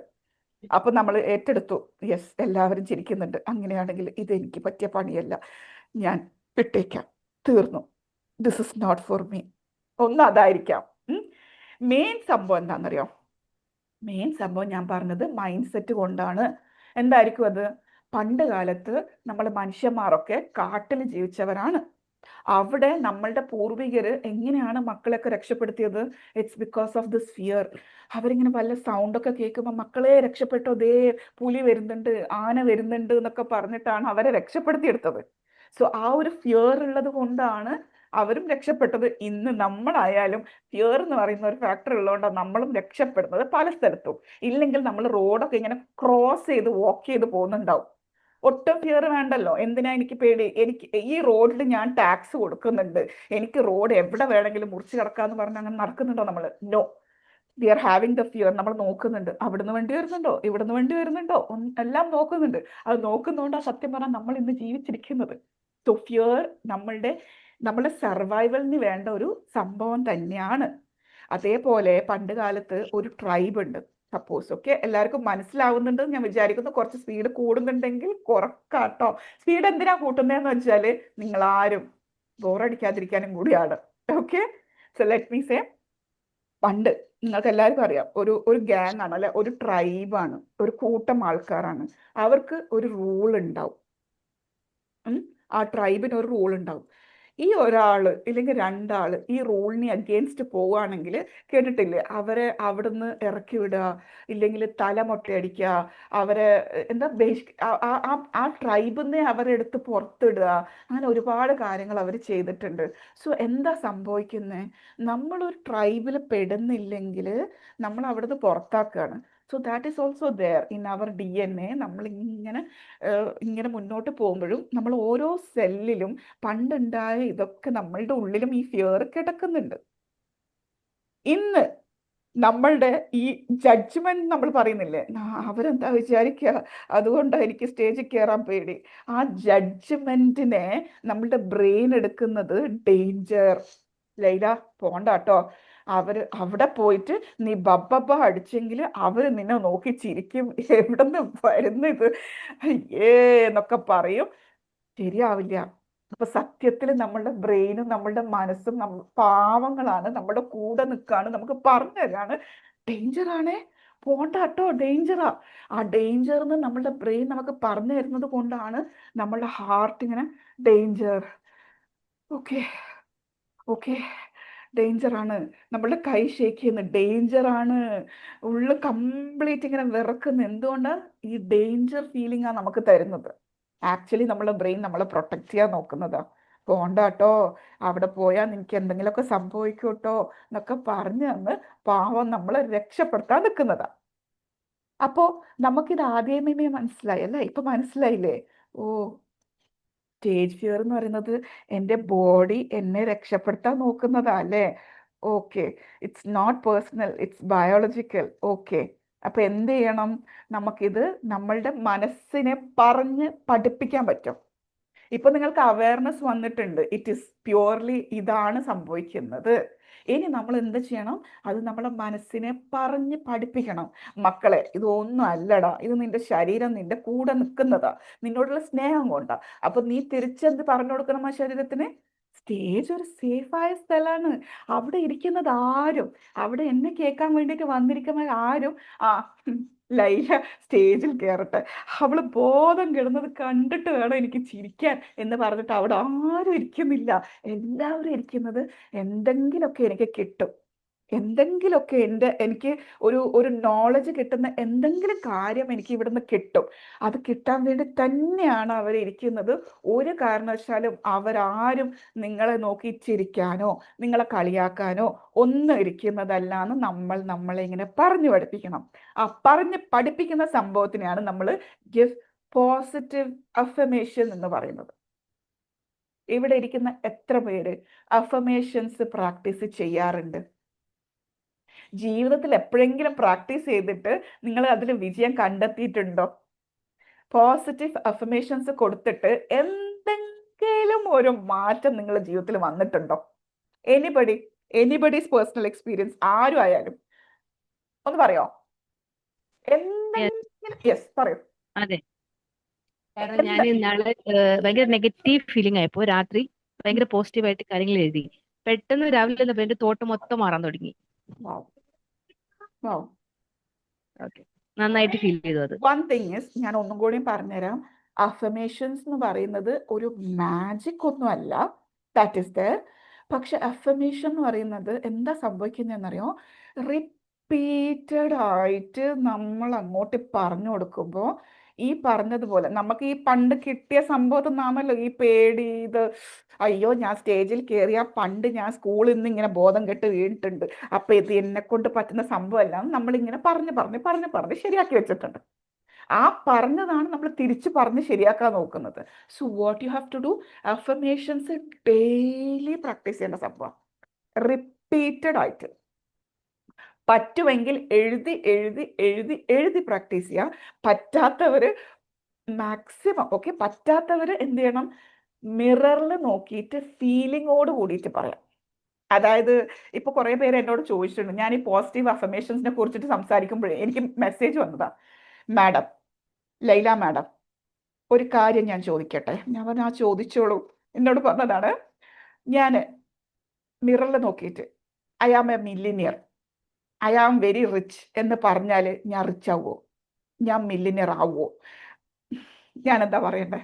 അപ്പൊ നമ്മൾ ഏറ്റെടുത്തു, യെസ് എല്ലാവരും ചിരിക്കുന്നുണ്ട്, അങ്ങനെയാണെങ്കിൽ ഇത് എനിക്ക് പറ്റിയ പണിയല്ല, ഞാൻ വിട്ടേക്കാം, തീർന്നു, this is not for me. ഒന്നും അതായിരിക്കാം. മെയിൻ സംഭവം എന്താണെന്നറിയോ? മെയിൻ സംഭവം ഞാൻ പറഞ്ഞത് മൈൻഡ് സെറ്റ് കൊണ്ടാണ്. എന്തായിരിക്കും അത്? പണ്ട് കാലത്ത് നമ്മൾ മനുഷ്യന്മാരൊക്കെ കാട്ടിൽ ജീവിച്ചവരാണ്. അവിടെ നമ്മളുടെ പൂർവികർ എങ്ങനെയാണ് മക്കളെയൊക്കെ രക്ഷപ്പെടുത്തിയത്? It's because of this fear. അവരിങ്ങനെ വല്ല സൗണ്ടൊക്കെ കേൾക്കുമ്പോൾ മക്കളെ രക്ഷപ്പെട്ടോ, ദേ പുലി വരുന്നുണ്ട്, ആന വരുന്നുണ്ട് എന്നൊക്കെ പറഞ്ഞിട്ടാണ് അവരെ രക്ഷപ്പെടുത്തിയെടുത്തത്. സോ ആ ഒരു ഫിയർ ഉള്ളത് കൊണ്ടാണ് അവരും രക്ഷപ്പെട്ടത്. ഇന്ന് നമ്മളായാലും ഫിയർ എന്ന് പറയുന്ന ഒരു ഫാക്ടർ ഉള്ളതുകൊണ്ടാണ് നമ്മളും രക്ഷപ്പെടുന്നത് പല സ്ഥലത്തും. ഇല്ലെങ്കിൽ നമ്മൾ റോഡൊക്കെ ഇങ്ങനെ ക്രോസ് ചെയ്ത് വാക്ക് ചെയ്ത് പോകുന്നുണ്ടാവും. ഒട്ടും ഫിയർ വേണ്ടല്ലോ. എന്തിനാ എനിക്ക് പേടി? എനിക്ക് ഈ റോഡിൽ ഞാൻ ടാക്സ് കൊടുക്കുന്നുണ്ട്, എനിക്ക് റോഡ് എവിടെ വേണമെങ്കിലും മുറിച്ച് കിടക്കാന്ന് പറഞ്ഞ് അങ്ങനെ നടക്കുന്നുണ്ടോ നമ്മൾ? No, we are having the fear. നമ്മൾ നോക്കുന്നുണ്ട്, അവിടുന്ന് വണ്ടി വരുന്നുണ്ടോ, ഇവിടുന്ന് വണ്ടി വരുന്നുണ്ടോ, എല്ലാം നോക്കുന്നുണ്ട്. അത് നോക്കുന്നതുകൊണ്ടാണ് സത്യം പറഞ്ഞാൽ നമ്മൾ ഇന്ന് ജീവിച്ചിരിക്കുന്നത്. സോ ഫിയർ നമ്മുടെ സർവൈവലിന് വേണ്ട ഒരു സംഭവം തന്നെയാണ്. അതേപോലെ പണ്ട് കാലത്ത് ഒരു ട്രൈബ് ഉണ്ട്. സപ്പോസ് ഓക്കെ, എല്ലാവർക്കും മനസ്സിലാവുന്നുണ്ട് ഞാൻ വിചാരിക്കുന്നു. കുറച്ച് സ്പീഡ് കൂടുന്നുണ്ടെങ്കിൽ കുറക്കാട്ടോ. സ്പീഡ് എന്തിനാ കൂട്ടുന്നതെന്ന് വെച്ചാൽ നിങ്ങൾ ആരും ബോറടിക്കാതിരിക്കാനും കൂടിയാണ്. Okay, so let me say, പണ്ട് നിങ്ങൾക്ക് എല്ലാവർക്കും അറിയാം, ഒരു ഗ്യാങ് ആണ് അല്ലെ, ഒരു ട്രൈബാണ്, ഒരു കൂട്ടം ആൾക്കാരാണ്. അവർക്ക് ഒരു റൂൾ ഉണ്ടാവും. ആ ട്രൈബിന് ഒരു റൂൾ ഉണ്ടാവും. ഈ ഒരാള് ഇല്ലെങ്കിൽ രണ്ടാള് ഈ റൂളിനെ അഗെയിൻസ്റ്റ് പോവുകയാണെങ്കിൽ കേട്ടിട്ടില്ലേ, അവരെ അവിടുന്ന് ഇറക്കി വിടുക, ഇല്ലെങ്കിൽ തല മൊട്ടയടിക്കുക, അവരെ എന്താ ആ ട്രൈബിൽ നിന്ന് അവരെ എടുത്ത് പുറത്തിടുക, അങ്ങനെ ഒരുപാട് കാര്യങ്ങൾ അവർ ചെയ്തിട്ടുണ്ട്. സോ എന്താ സംഭവിക്കുന്നത്, നമ്മളൊരു ട്രൈബിൽ പെടുന്നില്ലെങ്കിൽ നമ്മൾ അവിടുന്ന് പുറത്താക്കുകയാണ്. So that is also there in our DNA. നമ്മൾ ഇങ്ങനെ മുന്നോട്ട് പോകുമ്പോഴും നമ്മൾ ഓരോ സെല്ലിലും പണ്ടുണ്ടായ ഇതൊക്കെ നമ്മളുടെ ഉള്ളിലും ഈ ഫിയർ കിടക്കുന്നുണ്ട്. ഇന്ന് നമ്മളുടെ ഈ ജഡ്ജ്മെന്റ് നമ്മൾ പറയുന്നില്ലേ, അവരെന്താ വിചാരിക്കുക, അതുകൊണ്ടാണ് എനിക്ക് സ്റ്റേജിൽ കയറാൻ പേടി. ആ ജഡ്ജ്മെന്റിനെ നമ്മളുടെ ബ്രെയിൻ എടുക്കുന്നത് ഡേഞ്ചർ. ലൈല പോണ്ട കേട്ടോ, അവിടെ പോയിട്ട് നീ ബബ്ബ അടിച്ചെങ്കിൽ അവര് നിന്നെ നോക്കി ചിരിക്കും, എവിടെ നിന്ന് വരുന്ന ഇത് എന്നൊക്കെ പറയും, ശരിയാവില്ല. അപ്പൊ സത്യത്തിൽ നമ്മളുടെ ബ്രെയിനും നമ്മളുടെ മനസ്സും പാവങ്ങളാണ്, നമ്മുടെ കൂടെ നിൽക്കാണ്, നമുക്ക് പറഞ്ഞു തരാണ് ഡേഞ്ചറാണേ, പോണ്ട കേട്ടോ, ഡേഞ്ചറാ. ആ ഡേഞ്ചറിന്ന് നമ്മളുടെ ബ്രെയിൻ നമുക്ക് പറഞ്ഞു തരുന്നത് കൊണ്ടാണ് നമ്മളുടെ ഹാർട്ട് ഇങ്ങനെ ഡേഞ്ചർ, ഓക്കെ ഓക്കെ, ഡേഞ്ചറാണ്, നമ്മളുടെ കൈ ഷേക്ക് ചെയ്യുന്ന ഡേഞ്ചറാണ്, ഉള്ളു കംപ്ലീറ്റ് ഇങ്ങനെ വിറക്കുന്ന. എന്തുകൊണ്ടാണ്? ഈ ഡേഞ്ചർ ഫീലിംഗ് ആണ് നമുക്ക് തരുന്നത്. ആക്ച്വലി നമ്മളെ ബ്രെയിൻ നമ്മളെ പ്രൊട്ടക്ട് ചെയ്യാൻ നോക്കുന്നതാ. പോണ്ട കേട്ടോ, അവിടെ പോയാൽ നിനക്ക് എന്തെങ്കിലുമൊക്കെ സംഭവിക്കും കേട്ടോ എന്നൊക്കെ പറഞ്ഞു തന്ന് പാവം നമ്മളെ രക്ഷപ്പെടുത്താൻ നിൽക്കുന്നതാ. അപ്പോ നമുക്കിത് ആദ്യമേ മനസ്സിലായി അല്ലേ, ഇപ്പൊ മനസ്സിലായില്ലേ? ഓ, സ്റ്റേജ് ഫിയർ എന്ന് പറയുന്നത് എൻ്റെ ബോഡി എന്നെ രക്ഷപ്പെടുത്താൻ നോക്കുന്നതാ അല്ലേ? Okay, it's not personal, it's biological. Okay, അപ്പൊ എന്ത് ചെയ്യണം? നമുക്കിത് നമ്മളുടെ മനസ്സിനെ പറഞ്ഞ് പഠിപ്പിക്കാൻ പറ്റും. ഇപ്പൊ നിങ്ങൾക്ക് അവയർനെസ് വന്നിട്ടുണ്ട്, ഇറ്റ് ഈസ് പ്യുവർലി ഇതാണ് സംഭവിക്കുന്നത്. ഇനി നമ്മൾ എന്ത് ചെയ്യണം? അത് നമ്മളെ മനസ്സിനെ പറഞ്ഞ് പഠിപ്പിക്കണം. മക്കളെ, ഇതൊന്നും അല്ലടാ, ഇത് നിന്റെ ശരീരം നിന്റെ കൂടെ നിൽക്കുന്നതാ, നിന്നോടുള്ള സ്നേഹം കൊണ്ടാ. അപ്പൊ നീ തിരിച്ചെന്ത് പറഞ്ഞു കൊടുക്കണം ആ ശരീരത്തിന്? സ്റ്റേജ് ഒരു സേഫായ സ്ഥലമാണ്. അവിടെ ഇരിക്കുന്നത് ആരും, അവിടെ എന്നെ കേൾക്കാൻ വേണ്ടിയിട്ട് വന്നിരിക്കുന്ന ആരും ലൈല സ്റ്റേജിൽ കയറട്ടെ, അവള് ബോധം കിടന്നത് കണ്ടിട്ട് വേണം എനിക്ക് ചിരിക്കാൻ എന്ന് പറഞ്ഞിട്ട് അവിടെ ആരും ഇരിക്കുന്നില്ല. എല്ലാവരും ഇരിക്കുന്നത് എന്തെങ്കിലുമൊക്കെ എനിക്ക് കിട്ടും, എന്തെങ്കിലുമൊക്കെ എനിക്ക് ഒരു നോളജ് കിട്ടുന്ന എന്തെങ്കിലും കാര്യം എനിക്ക് ഇവിടുന്ന് കിട്ടും. അത് കിട്ടാൻ വേണ്ടി തന്നെയാണ് അവരിയ്ക്കുന്നത്. ഒരു കാരണവശാലും അവരാരും നിങ്ങളെ നോക്കി ചിരിക്കാനോ നിങ്ങളെ കളിയാക്കാനോ ഒന്നും ഇരിക്കുന്നതല്ല എന്ന് നമ്മളെ ഇങ്ങനെ പറഞ്ഞു പഠിപ്പിക്കണം. ആ പറഞ്ഞ് പഠിപ്പിക്കുന്ന സംഭവത്തിനെയാണ് നമ്മൾ ഗിവ് പോസിറ്റീവ് അഫർമേഷൻ എന്ന് പറയുന്നത്. ഇവിടെ ഇരിക്കുന്ന എത്ര പേര് അഫർമേഷൻസ് പ്രാക്ടീസ് ചെയ്യാറുണ്ട്? ജീവിതത്തിൽ എപ്പോഴെങ്കിലും പ്രാക്ടീസ് ചെയ്തിട്ട് നിങ്ങൾ അതിൽ വിജയം കണ്ടെത്തിയിട്ടുണ്ടോ? പോസിറ്റീവ് അഫർമേഷൻസ് കൊടുത്തിട്ട് എന്തെങ്കിലും ഒരു മാറ്റം നിങ്ങളുടെ ജീവിതത്തിൽ വന്നിട്ടുണ്ടോ? എനിബഡീസ് പേഴ്സണൽ എക്സ്പീരിയൻസ്, ആരും ആയാലും ഒന്ന് പറയോ? എന്തെങ്കിലും? യെസ്, പറയൂ. അതെ, കാരണം ഞാൻ ഇന്നാള് ഭയങ്കര നെഗറ്റീവ് ഫീലിംഗ് ആയപ്പോ രാത്രി ഭയങ്കര പോസിറ്റീവായിട്ട് കാര്യങ്ങൾ എഴുതി. പെട്ടെന്ന് രാവിലെ വന്നപ്പോ എന്റെ തോട്ട് മൊത്തം മാറാൻ തുടങ്ങി. ഓക്കെ, നന്നായിട്ട് ഫീൽ ചെയ്തു അത്. വൺ തിങ് ഇസ്, ഞാൻ ഒന്നും കൂടി പറഞ്ഞുതരാം. അഫർമേഷൻസ് എന്ന് പറയുന്നത് ഒരു മാജിക് ഒന്നും അല്ല, ദാറ്റ് ഇസ് ദർ. പക്ഷെ അഫർമേഷൻ എന്ന് പറയുന്നത് എന്താ സംഭവിക്കുന്നതെന്നറിയോ? റിപ്പീറ്റഡ് ആയിട്ട് നമ്മൾ അങ്ങോട്ട് പറഞ്ഞു കൊടുക്കുമ്പോൾ ഈ പറഞ്ഞതുപോലെ നമുക്ക് ഈ പണ്ട് കിട്ടിയ സംഭവത്തിൽ നിന്നാണല്ലോ ഈ പേടി. ഇത് അയ്യോ, ഞാൻ സ്റ്റേജിൽ കയറിയ പണ്ട് ഞാൻ സ്കൂളിൽ നിന്ന് ഇങ്ങനെ ബോധം കെട്ട് വീണിട്ടുണ്ട്, അപ്പൊ ഇത് എന്നെ കൊണ്ട് പറ്റുന്ന സംഭവമല്ല നമ്മളിങ്ങനെ പറഞ്ഞ് ശരിയാക്കി വെച്ചിട്ടുണ്ട്. ആ പറഞ്ഞതാണ് നമ്മൾ തിരിച്ചു പറഞ്ഞ് ശരിയാക്കാൻ നോക്കുന്നത്. So what you have to do, affirmations daily practice ചെയ്യേണ്ട സംഭവം, റിപ്പീറ്റഡ് ആയിട്ട്. പറ്റുമെങ്കിൽ എഴുതി പ്രാക്ടീസ് ചെയ്യുക. പറ്റാത്തവര് മാക്സിമം പറ്റാത്തവര് എന്ത് ചെയ്യണം? മിററിൽ നോക്കിയിട്ട് ഫീലിങ്ങോട് കൂടിയിട്ട് പറയാം. അതായത് ഇപ്പൊ കുറെ പേര് എന്നോട് ചോദിച്ചിട്ടുണ്ട്, ഞാൻ ഈ പോസിറ്റീവ് അഫർമേഷൻസിനെ കുറിച്ചിട്ട് സംസാരിക്കുമ്പോഴേ എനിക്ക് മെസ്സേജ് വന്നതാ, മാഡം, ലൈല മാഡം, ഒരു കാര്യം ഞാൻ ചോദിക്കട്ടെ? ഞാൻ പറഞ്ഞു, ആ ചോദിച്ചോളൂ. എന്നോട് പറഞ്ഞതാണ്, ഞാൻ മിററിൽ നോക്കിയിട്ട് I am a millionaire, I am very rich എന്ന് പറഞ്ഞാൽ ഞാൻ റിച്ച് ആവുമോ? ഞാൻ മില്ലിനിയർ ആവുമോ? ഞാൻ എന്താ പറയണ്ടേ?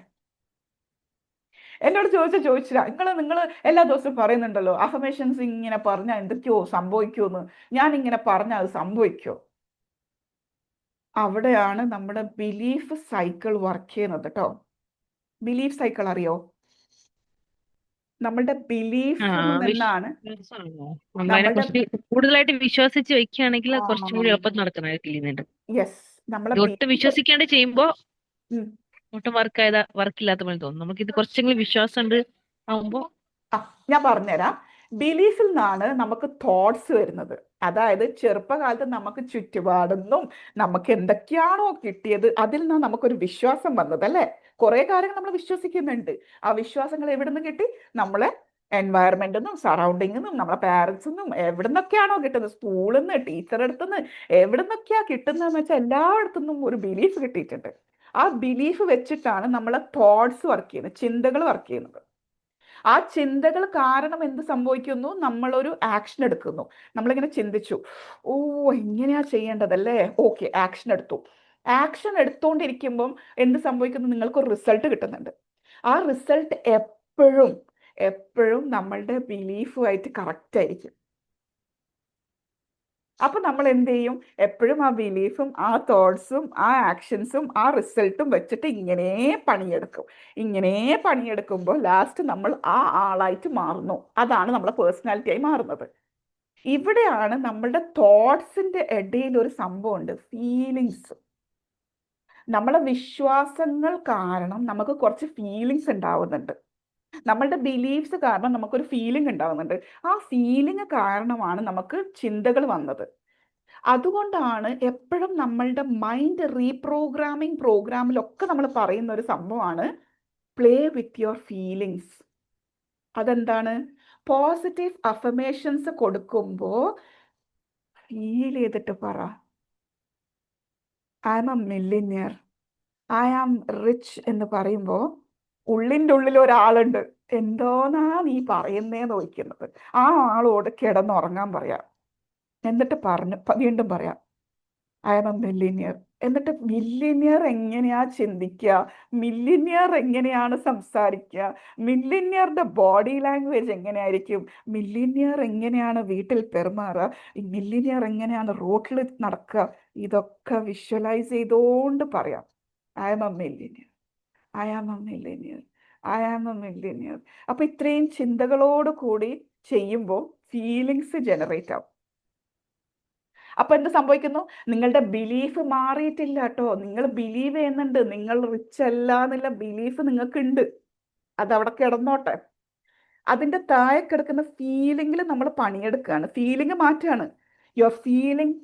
എന്നോട് ചോദിച്ചില്ല നിങ്ങൾ എല്ലാ ദിവസവും പറയുന്നുണ്ടല്ലോ അഫർമേഷൻസ് ഇങ്ങനെ പറഞ്ഞാൽ എന്തൊക്കെയോ സംഭവിക്കുമെന്ന്. ഞാൻ ഇങ്ങനെ പറഞ്ഞാൽ അത് സംഭവിക്കോ? അവിടെയാണ് നമ്മുടെ ബിലീഫ് സൈക്കിൾ വർക്ക് ചെയ്യുന്നത് കേട്ടോ. ബിലീഫ് സൈക്കിൾ അറിയോ? നമ്മളുടെ ബിലീഫിൽ നിന്നാണ് വിശ്വാസമാണോ? നമ്മളതിനെ നമ്മളുടെ കുറച്ച് കൂടുതലായിട്ട് വിശ്വസിച്ച് വെക്കുകയാണെങ്കിൽ അത് കുറച്ചും കൂടി എളുപ്പം നടക്കുന്നതായിട്ട് യെസ് നമ്മളെ ഒട്ടും വിശ്വസിക്കാണ്ട് ചെയ്യുമ്പോ ഉം. ഒട്ടും വർക്കില്ലാത്ത പോലെ തോന്നും. നമുക്ക് ഇത് കുറച്ചെങ്കിലും വിശ്വാസം ഉണ്ട് ആവുമ്പോ ഞാൻ പറഞ്ഞുതരാം. ബിലീഫിൽ നിന്നാണ് നമുക്ക് തോട്ട്സ് വരുന്നത്. അതായത് ചെറുപ്പകാലത്ത് നമുക്ക് ചുറ്റുപാടുന്നും നമുക്ക് എന്തൊക്കെയാണോ കിട്ടിയത് അതിൽ നിന്നാണ് നമുക്കൊരു വിശ്വാസം വന്നത് അല്ലേ? കുറെ കാര്യങ്ങൾ നമ്മൾ വിശ്വസിക്കുന്നുണ്ട്. ആ വിശ്വാസങ്ങൾ എവിടെ നിന്ന് കിട്ടി? നമ്മളെ എൻവയറമെന്റിൽ നിന്നും സറൗണ്ടിങ്ങിൽ നിന്നും നമ്മളെ പാരൻസിൽ നിന്നും എവിടെ നിന്നൊക്കെയാണോ കിട്ടുന്നത്, സ്കൂളിൽ നിന്ന്, ടീച്ചറുടെ അടുത്ത് നിന്ന്, എവിടെ നിന്നൊക്കെയാ കിട്ടുന്നതെന്ന് വെച്ചാൽ എല്ലായിടത്തു നിന്നും ഒരു ബിലീഫ് കിട്ടിയിട്ടുണ്ട്. ആ ബിലീഫ് വെച്ചിട്ടാണ് നമ്മളെ തോട്ട്സ് വർക്ക് ചെയ്യുന്നത്, ചിന്തകൾ വർക്ക് ചെയ്യുന്നത്. ആ ചിന്തകൾ കാരണം എന്ത് സംഭവിക്കുന്നു? നമ്മളൊരു ആക്ഷൻ എടുക്കുന്നു. നമ്മളിങ്ങനെ ചിന്തിച്ചു, ഓ എങ്ങനെയാ ചെയ്യേണ്ടതല്ലേ, ഓക്കെ ആക്ഷൻ എടുത്തു. ആക്ഷൻ എടുത്തുകൊണ്ടിരിക്കുമ്പം എന്ത് സംഭവിക്കുന്നു? നിങ്ങൾക്കൊരു റിസൾട്ട് കിട്ടുന്നുണ്ട്. ആ റിസൾട്ട് എപ്പോഴും നമ്മളുടെ ബിലീഫുമായിട്ട് കറക്റ്റ് ആയിരിക്കും. അപ്പൊ നമ്മൾ എന്ത് ചെയ്യും? എപ്പോഴും ആ ബിലീഫും ആ തോട്ട്സും ആ ആക്ഷൻസും ആ റിസൾട്ടും വെച്ചിട്ട് ഇങ്ങനെ പണിയെടുക്കുമ്പോൾ ലാസ്റ്റ് നമ്മൾ ആ ആളായിട്ട് മാറുന്നു. അതാണ് നമ്മളെ പേഴ്സണാലിറ്റിയായി മാറുന്നത്. ഇവിടെയാണ് നമ്മളുടെ തോട്ട്സിന്റെ ഇടയിൽ ഒരു സംഭവമുണ്ട്, ഫീലിങ്സ്. നമ്മളെ വിശ്വാസങ്ങൾ കാരണം നമുക്ക് കുറച്ച് ഫീലിങ്സ് ഉണ്ടാവുന്നുണ്ട്. നമ്മളുടെ ബിലീഫ്സ് കാരണം നമുക്കൊരു ഫീലിംഗ് ഉണ്ടാവുന്നുണ്ട്. ആ ഫീലിംഗ് കാരണമാണ് നമുക്ക് ചിന്തകൾ വന്നത്. അതുകൊണ്ടാണ് എപ്പോഴും നമ്മളുടെ മൈൻഡ് റീപ്രോഗ്രാമിംഗ് പ്രോഗ്രാമിലൊക്കെ നമ്മൾ പറയുന്ന ഒരു സംഭവമാണ് പ്ലേ വിത്ത് യുവർ ഫീലിങ്സ്. അതെന്താണ്? പോസിറ്റീവ് അഫർമേഷൻസ് കൊടുക്കുമ്പോൾ ഫീൽ ചെയ്തിട്ട് പറ, I am a millionaire, I am rich എന്ന് പറയുമ്പോൾ ഉള്ളിൻ്റെ ഉള്ളിൽ ഒരാളുണ്ട്, എന്തോന്നാ നീ പറയുന്നേന്ന് ചോദിക്കുന്നത്. ആ ആളോട് കിടന്നുറങ്ങാൻ പറയാം. എന്നിട്ട് വീണ്ടും പറയാം ഐ ആം എ മില്ലിനിയർ. എന്നിട്ട് മില്ലിനിയർ എങ്ങനെയാ ചിന്തിക്കുക, മില്ലിനിയർ എങ്ങനെയാണ് സംസാരിക്കുക, മില്ലിനിയറുടെ ബോഡി ലാംഗ്വേജ് എങ്ങനെയായിരിക്കും, മില്ലിനിയർ എങ്ങനെയാണ് വീട്ടിൽ പെരുമാറുക, മില്ലിനിയർ എങ്ങനെയാണ് റോട്ടിൽ നടക്കുക, ഇതൊക്കെ വിഷ്വലൈസ് ചെയ്തുകൊണ്ട് പറയാം I am a millionaire, I am a millionaire, I am a millionaire. അപ്പൊ ഇത്രയും ചിന്തകളോട് കൂടി ചെയ്യുമ്പോൾ ഫീലിങ്സ് ജനറേറ്റ് ആവും. അപ്പൊ എന്ത് സംഭവിക്കുന്നു? നിങ്ങളുടെ ബിലീഫ് മാറിയിട്ടില്ല കേട്ടോ. നിങ്ങൾ ബിലീവ് ചെയ്യുന്നുണ്ട് നിങ്ങൾ റിച്ച് അല്ല എന്നുള്ള ബിലീഫ് നിങ്ങൾക്കുണ്ട്. അതവിടെ കിടന്നോട്ടെ. അതിന്റെ താഴെ കിടക്കുന്ന ഫീലിംഗിൽ നമ്മൾ പണിയെടുക്കുകയാണ്, ഫീലിംഗ് മാറ്റുകയാണ്. You are feeling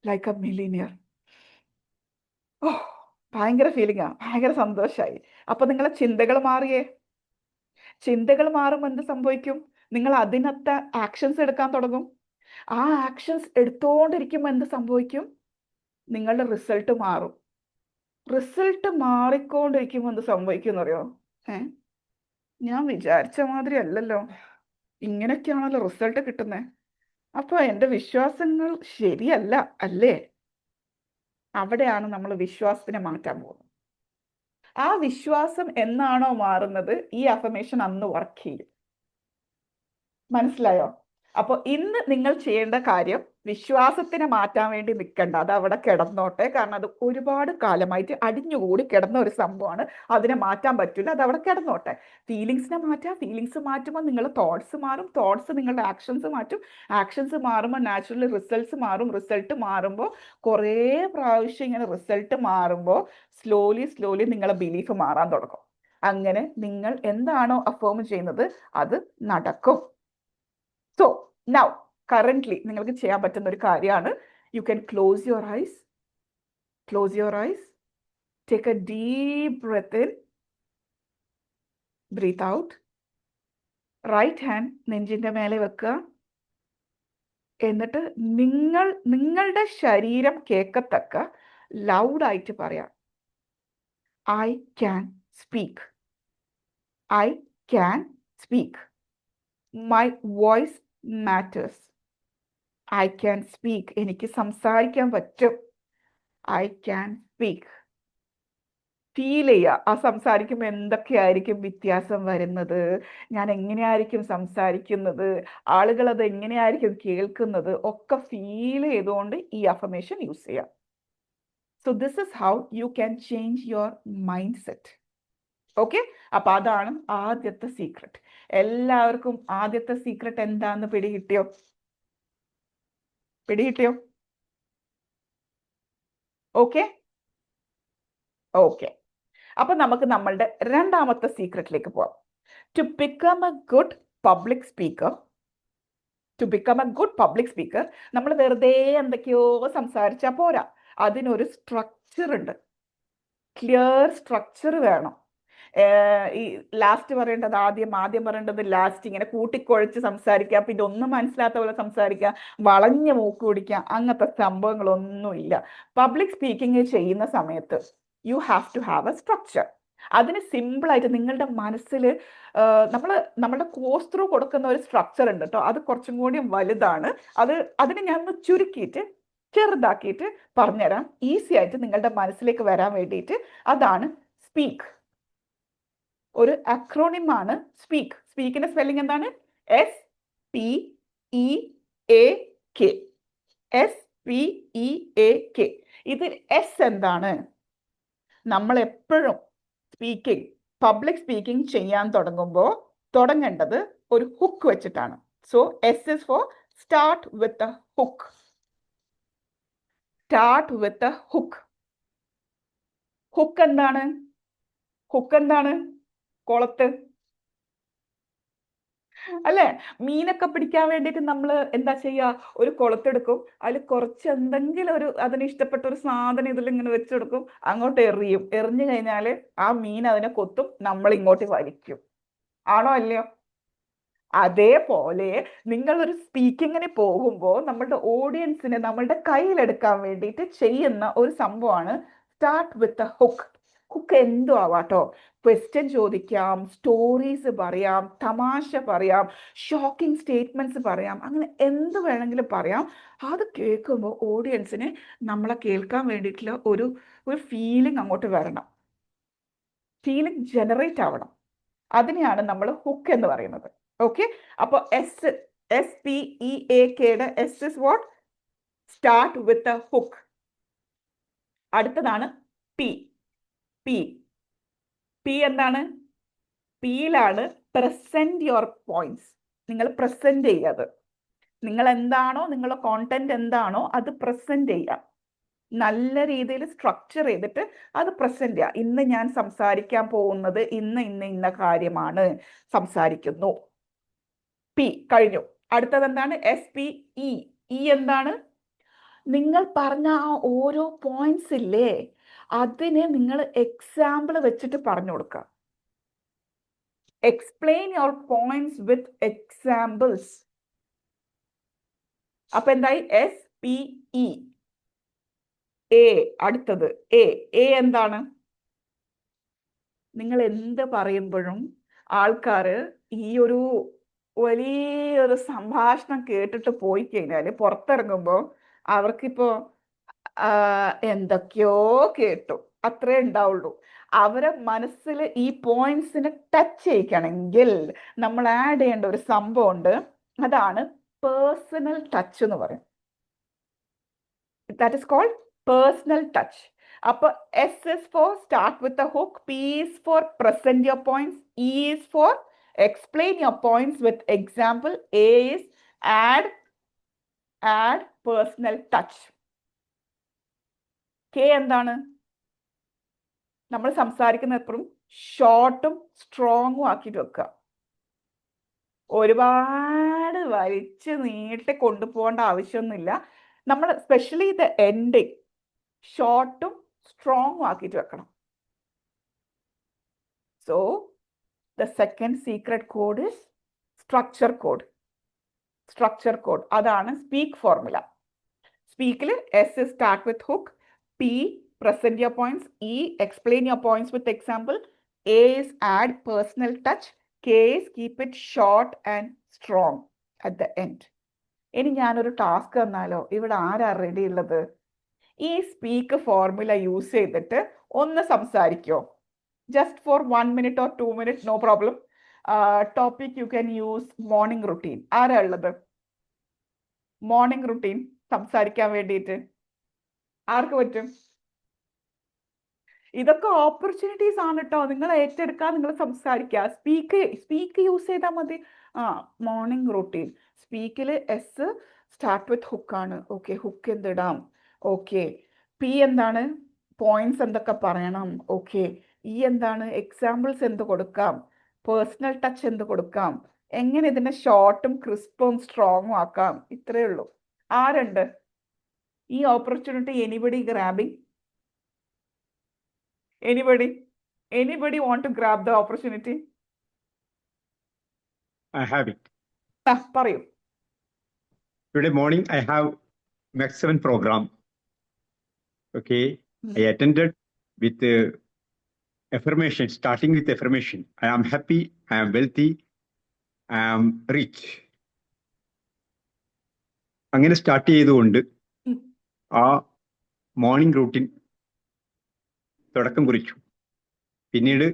like a millionaire. ഓ ഭയങ്കര ഫീലിംഗാ, ഭയങ്കര സന്തോഷമായി. അപ്പൊ നിങ്ങളെ ചിന്തകൾ മാറിയേ. ചിന്തകൾ മാറുമ്പോൾ എന്ത് സംഭവിക്കും? നിങ്ങൾ അതിനകത്ത് ആക്ഷൻസ് എടുക്കാൻ തുടങ്ങും. ആ ആക്ഷൻസ് എടുത്തുകൊണ്ടിരിക്കുമ്പോൾ എന്ത് സംഭവിക്കും? നിങ്ങളുടെ റിസൾട്ട് മാറും. റിസൾട്ട് മാറിക്കൊണ്ടിരിക്കുമ്പോൾ എന്ത് സംഭവിക്കും എന്നറിയോ? ഞാൻ വിചാരിച്ച മാതിരി അല്ലല്ലോ, ഇങ്ങനെയൊക്കെയാണല്ലോ റിസൾട്ട് കിട്ടുന്നത്. അപ്പൊ എൻ്റെ വിശ്വാസങ്ങൾ ശരിയല്ല അല്ലേ? അവിടെയാണ് നമ്മൾ വിശ്വാസത്തിനെ മാറ്റാൻ പോകുന്നത്. ആ വിശ്വാസം എന്നാണോ മാറുന്നത്, ഈ അഫർമേഷൻ അന്ന് വർക്ക് ചെയ്യും. മനസ്സിലായോ? അപ്പോൾ ഇന്ന് നിങ്ങൾ ചെയ്യേണ്ട കാര്യം വിശ്വാസത്തിനെ മാറ്റാൻ വേണ്ടി നിൽക്കണ്ട, അത് അവിടെ കിടന്നോട്ടെ. കാരണം അത് ഒരുപാട് കാലമായിട്ട് അടിഞ്ഞുകൂടി കിടന്ന ഒരു സംഭവമാണ്. അതിനെ മാറ്റാൻ പറ്റില്ല, അത് അവിടെ കിടന്നോട്ടെ. ഫീലിങ്സിനെ മാറ്റാം. ഫീലിങ്സ് മാറ്റുമ്പോൾ നിങ്ങളുടെ തോട്ട്സ് മാറും. തോട്ട്സ് നിങ്ങളുടെ ആക്ഷൻസ് മാറ്റും. ആക്ഷൻസ് മാറുമ്പോൾ നാച്ചുറലി റിസൾട്ട്സ് മാറും. റിസൾട്ട് മാറുമ്പോൾ കുറേ പ്രാവശ്യം ഇങ്ങനെ റിസൾട്ട് മാറുമ്പോൾ സ്ലോലി നിങ്ങളുടെ ബിലീഫ് മാറാൻ തുടങ്ങും. അങ്ങനെ നിങ്ങൾ എന്താണോ അഫേം ചെയ്യുന്നത് അത് നടക്കും. സോ നൗ കറന്റ്ലി നിങ്ങൾക്ക് ചെയ്യാൻ പറ്റുന്ന ഒരു കാര്യമാണ്, you can close your eyes, take a deep breath in, breathe out. Right hand നെഞ്ചിന്റെ മേലെ വെക്കുക. എന്നിട്ട് നിങ്ങളുടെ ശരീരം കേൾക്കത്തക്ക ലൗഡായിട്ട് പറയാം, I can speak, I can speak, my voice matters, I can speak, എനിക്ക് സംസാരിക്കാൻ പറ്റും, ഐ ക്യാൻ സ്പീക്ക്. ഫീൽ ചെയ്യുക. ആ സംസാരിക്കുമ്പോൾ എന്തൊക്കെയായിരിക്കും വ്യത്യാസം വരുന്നത്, ഞാൻ എങ്ങനെയായിരിക്കും സംസാരിക്കുന്നത്, ആളുകൾ അത് എങ്ങനെയായിരിക്കും കേൾക്കുന്നത്, ഒക്കെ ഫീൽ ചെയ്തുകൊണ്ട് ഈ അഫർമേഷൻ യൂസ് ചെയ്യാം. So this is how you can change your mind set. Okay, അപ്പൊ അതാണ് ആദ്യത്തെ സീക്രട്ട്. എല്ലാവർക്കും ആദ്യത്തെ സീക്രട്ട് എന്താന്ന് പിടികിട്ടിയോ? Okay okay. അപ്പൊ നമുക്ക് നമ്മളുടെ രണ്ടാമത്തെ സീക്രട്ടിലേക്ക് പോവാം. To become a good public speaker നമ്മൾ വെറുതെ എന്തൊക്കെയോ സംസാരിച്ചാൽ പോരാ. അതിനൊരു സ്ട്രക്ചർ ഉണ്ട്, ക്ലിയർ സ്ട്രക്ചർ വേണം. ഈ ലാസ്റ്റ് പറയേണ്ടത് ആദ്യം പറയേണ്ടത് ലാസ്റ്റ്, ഇങ്ങനെ കൂട്ടിക്കുഴച്ച് സംസാരിക്കുക, പിന്നെ ഒന്നും മനസ്സിലാത്ത പോലെ സംസാരിക്കുക, വളഞ്ഞ മൂക്ക് പിടിക്കുക, അങ്ങനത്തെ സംഭവങ്ങളൊന്നുമില്ല. പബ്ലിക് സ്പീക്കിംഗ് ചെയ്യുന്ന സമയത്ത് you have to have a structure. അതിന് സിമ്പിളായിട്ട് നിങ്ങളുടെ മനസ്സിൽ നമ്മളുടെ കോഴ്സ് ത്രൂ കൊടുക്കുന്ന ഒരു സ്ട്രക്ചർ ഉണ്ട് കേട്ടോ. അത് കുറച്ചും കൂടി വലുതാണ്. അതിനെ ഞാൻ ഒന്ന് ചുരുക്കിയിട്ട് ചെറുതാക്കിയിട്ട് പറഞ്ഞുതരാം, ഈസി ആയിട്ട് നിങ്ങളുടെ മനസ്സിലേക്ക് വരാൻ വേണ്ടിയിട്ട്. അതാണ് സ്പീക്ക്. ഒരു അക്രോണിം ആണ് സ്പീക്ക്. സ്പീക്കിന്റെ സ്പെല്ലിംഗ് എന്താണ്? SPEAK. SPEAK. ഇതിൽ എസ് എന്താണ്? നമ്മൾ എപ്പോഴും പബ്ലിക് സ്പീക്കിംഗ് ചെയ്യാൻ തുടങ്ങേണ്ടത് ഒരു ഹുക്ക് വെച്ചിട്ടാണ്. So S is for start with a hook. Hook എന്താണ്? കുളത്ത് അല്ലേ? മീനൊക്കെ പിടിക്കാൻ വേണ്ടിയിട്ട് നമ്മൾ എന്താ ചെയ്യുക? ഒരു കുളത്തെടുക്കും, അതിൽ കുറച്ച് എന്തെങ്കിലും അതിന് ഇഷ്ടപ്പെട്ട ഒരു സാധനം ഇതിലിങ്ങനെ വെച്ചെടുക്കും, അങ്ങോട്ട് എറിഞ്ഞു കഴിഞ്ഞാൽ ആ മീൻ അതിനെ കൊത്തും, നമ്മൾ ഇങ്ങോട്ട് വലിക്കും. ആണോ അല്ലയോ? അതേപോലെ നിങ്ങളൊരു സ്പീക്കിങ്ങിന് പോകുമ്പോൾ നമ്മളുടെ ഓഡിയൻസിനെ നമ്മളുടെ കയ്യിലെടുക്കാൻ വേണ്ടിയിട്ട് ചെയ്യുന്ന ഒരു സംഭവമാണ് start with a hook. Hook എന്തോ ആവാട്ടോ, ക്വസ്റ്റ്യൻ ചോദിക്കാം, സ്റ്റോറീസ് പറയാം, തമാശ പറയാം, ഷോക്കിംഗ് സ്റ്റേറ്റ്മെന്റ്സ് പറയാം, അങ്ങനെ എന്ത് വേണമെങ്കിലും പറയാം. അത് കേൾക്കുമ്പോൾ ഓഡിയൻസിന് നമ്മളെ കേൾക്കാൻ വേണ്ടിയിട്ടുള്ള ഒരു ഫീലിംഗ് അങ്ങോട്ട് വരണം, ഫീലിംഗ് ജനറേറ്റ് ആവണം. അതിനെയാണ് നമ്മൾ ഹുക്ക് എന്ന് പറയുന്നത്. ഓക്കെ, അപ്പോൾ SPEAKയുടെ S is what? Start with a hook. അടുത്തതാണ് പി. എന്താണ്? പിയിലാണ് പ്രസന്റ് യുവർ പോയിന്റ്സ്. നിങ്ങൾ പ്രസന്റ് ചെയ്യാത്. നിങ്ങൾ എന്താണോ, നിങ്ങളുടെ കോണ്ടന്റ് എന്താണോ അത് പ്രസന്റ് ചെയ്യാം. നല്ല രീതിയിൽ സ്ട്രക്ചർ ചെയ്തിട്ട് അത് പ്രസന്റ് ചെയ്യുക. ഇന്ന് ഞാൻ സംസാരിക്കാൻ പോകുന്നത് ഇന്ന കാര്യമാണ്, സംസാരിക്കുന്നു. പി കഴിഞ്ഞു. അടുത്തത് എന്താണ്? SPE. എന്താണ്? നിങ്ങൾ പറഞ്ഞ ആ ഓരോ പോയിന്റ്സ് ഇല്ലേ, അതിനെ നിങ്ങൾ എക്സാമ്പിൾ വെച്ചിട്ട് പറഞ്ഞു കൊടുക്കുക. Explain your points with examples. അപ്പൊ എന്തായി? SPE. അടുത്തത് എ. എന്താണ്? നിങ്ങൾ എന്ത് പറയുമ്പോഴും ആൾക്കാർ ഈ ഒരു വലിയൊരു സംഭാഷണം കേട്ടിട്ട് പോയി കഴിഞ്ഞാൽ പുറത്തിറങ്ങുമ്പോൾ അവർക്കിപ്പോ എന്തൊക്കെയോ കേട്ടു, അത്രേ ഉണ്ടാവുള്ളൂ. അവരെ മനസ്സിൽ ഈ പോയിന്റ്സിനെ ടച്ച് ചെയ്യിക്കണമെങ്കിൽ നമ്മൾ ആഡ് ചെയ്യേണ്ട ഒരു സംഭവം ഉണ്ട്. അതാണ് പേഴ്സണൽ ടച്ച് എന്ന് പറയും. That is called personal touch. അപ്പൊ S is for start with a hook, P is for present your points, E is for explain your points with example, A is add personal touch. K എന്താണ്? നമ്മൾ സംസാരിക്കുന്ന എപ്പോഴും ഷോർട്ടും സ്ട്രോങ്ങും ആക്കിയിട്ട് വെക്കുക. ഒരുപാട് വലിച്ച് നീട്ടി കൊണ്ടുപോകേണ്ട ആവശ്യമൊന്നുമില്ല. നമ്മൾ സ്പെഷ്യലി ദ എൻഡിങ് ഷോർട്ടും സ്ട്രോങ്ങും ആക്കിയിട്ട് വെക്കണം. So the second secret code is structure code. അതാണ് സ്പീക്ക് ഫോർമുല. സ്പീക്കിൽ S start with hook, P present your points, E explain your points with example, A is add personal touch, K is keep it short and strong at the end. ഇനി ഞാനൊരു ടാസ്ക് തന്നാലോ? ഇവിടെ ആരാ റെഡി ഉള്ളത്? ഈ സ്പീക്ക് ഫോർമുല യൂസ് ചെയ്തിട്ട് ഒന്ന് സംസാരിക്കോ? Just for 1 minute or 2 minutes, no problem. Topic you can use morning routine. ആരാ ഉള്ളത് മോർണിംഗ് റുട്ടീൻ സംസാരിക്കാൻ വേണ്ടിയിട്ട്? ആർക്ക് പറ്റും? ഇതൊക്കെ ഓപ്പർച്യൂണിറ്റീസ് ആണ് കേട്ടോ. നിങ്ങൾ ഏറ്റെടുക്കുക, നിങ്ങൾ സംസാരിക്കുക. സ്പീക്ക് യൂസ് ചെയ്താൽ മതി. മോർണിംഗ് റുട്ടീൻ സ്പീക്കിൽ എസ് സ്റ്റാർട്ട് വിത്ത് ഹുക്കാണ്. ഓക്കെ, ഹുക്ക് എന്തിടാം? ഓക്കെ. പി എന്താണ്? പോയിന്റ്സ് എന്തൊക്കെ പറയണം? ഓക്കെ. ഇ എന്താണ്? എക്സാമ്പിൾസ് എന്ത് കൊടുക്കാം? പേഴ്സണൽ ടച്ച് എന്ത് കൊടുക്കാം? എങ്ങനെ ഇതിനെ ഷോർട്ടും ക്രിസ്പും സ്ട്രോങ്ങും ആക്കാം? ഇത്രയേ ഉള്ളൂ. ആരുണ്ട് ഈ opportunity? Anybody grabbing? Anybody want to grab the opportunity? I have it. പറയൂ. Today morning I have Max 7 program. Okay, I attended with affirmation, starting with affirmation. I am happy, I am wealthy, I am rich. അങ്ങനെ സ്റ്റാർട്ട് ചെയ്തുകൊണ്ട് ആ മോർണിംഗ് റൂട്ടീൻ തുടക്കം കുറിച്ചു. പിന്നീട്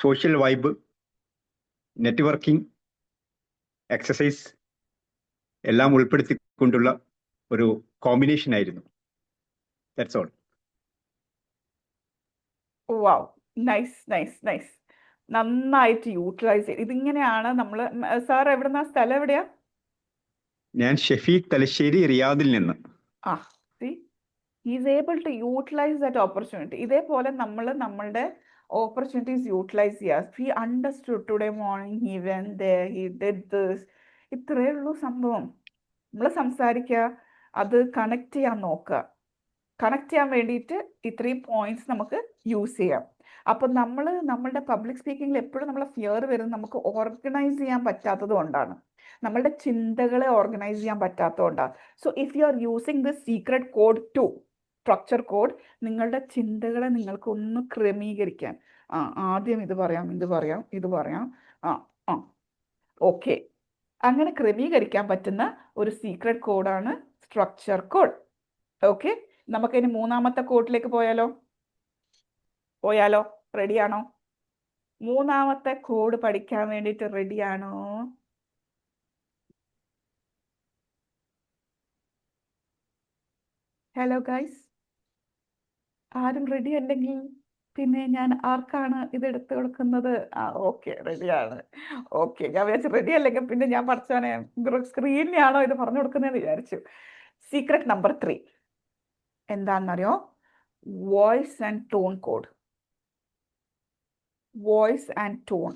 സോഷ്യൽ വൈബ്, നെറ്റ്വർക്കിംഗ്, എക്സസൈസ് എല്ലാം ഉൾപ്പെടുത്തിക്കൊണ്ടുള്ള ഒരു കോമ്പിനേഷൻ ആയിരുന്നു. That's all. Wow, nice. നന്നായിട്ട് യൂട്ടിലൈസ് ചെയ്ത് ഇതിങ്ങനെയാണ് നമ്മൾ. സാർ എവിടെന്നാ? സ്ഥലം എവിടെയാ? ഞാൻ ഷെഫീഖ് തലശ്ശേരി, റിയാദിൽ നിന്ന്. see, he is able to utilize that opportunity. ഇതേപോലെ നമ്മൾ നമ്മളുടെ ഓപ്പർച്യൂണിറ്റീസ് യൂട്ടിലൈസ് ചെയ്യുക. he understood today morning, he went there, he did this. ഇത്രയേ ഉള്ളൂ സംഭവം. നമ്മൾ സംസാരിക്കുക, അത് കണക്ട് ചെയ്യാൻ നോക്കുക. കണക്ട് ചെയ്യാൻ വേണ്ടിയിട്ട് ഇത്രയും പോയിന്റ്സ് നമുക്ക് യൂസ് ചെയ്യാം. അപ്പം നമ്മളുടെ പബ്ലിക് സ്പീക്കിങ്ങിൽ എപ്പോഴും നമ്മളെ ഫിയർ വരുന്നത് നമുക്ക് ഓർഗനൈസ് ചെയ്യാൻ പറ്റാത്തത് കൊണ്ടാണ്. നമ്മളുടെ ചിന്തകളെ ഓർഗനൈസ് ചെയ്യാൻ പറ്റാത്തതുകൊണ്ടാണ്. So if you are using this secret code to structure code, നിങ്ങളുടെ ചിന്തകളെ നിങ്ങൾക്ക് ഒന്ന് ക്രമീകരിക്കാൻ. ആദ്യം ഇത് പറയാം. ഓക്കെ, അങ്ങനെ ക്രമീകരിക്കാൻ പറ്റുന്ന ഒരു സീക്രട്ട് കോഡാണ് സ്ട്രക്ചർ കോഡ്. ഓക്കെ, നമുക്കിനി മൂന്നാമത്തെ കോഡിലേക്ക് പോയാലോ? റെഡിയാണോ? മൂന്നാമത്തെ കോഡ് പഠിക്കാൻ വേണ്ടിയിട്ട് റെഡിയാണോ? ഹലോ ഗൈസ്, ആരും റെഡി അല്ലെങ്കിൽ പിന്നെ ഞാൻ ആർക്കാണ് ഇത് എടുത്തു കൊടുക്കുന്നത്? ഓക്കെ, റെഡിയാണ്. ഓക്കെ, ഞാൻ വിചാരിച്ചു റെഡി അല്ലെങ്കിൽ പിന്നെ ഞാൻ പഠിച്ചോനെ സ്ക്രീനിലാണോ ഇത് പറഞ്ഞു കൊടുക്കുന്നതെന്ന് വിചാരിച്ചു. സീക്രട്ട് നമ്പർ 3 എന്താണെന്നറിയോ? Voice and tone code. Voice and tone.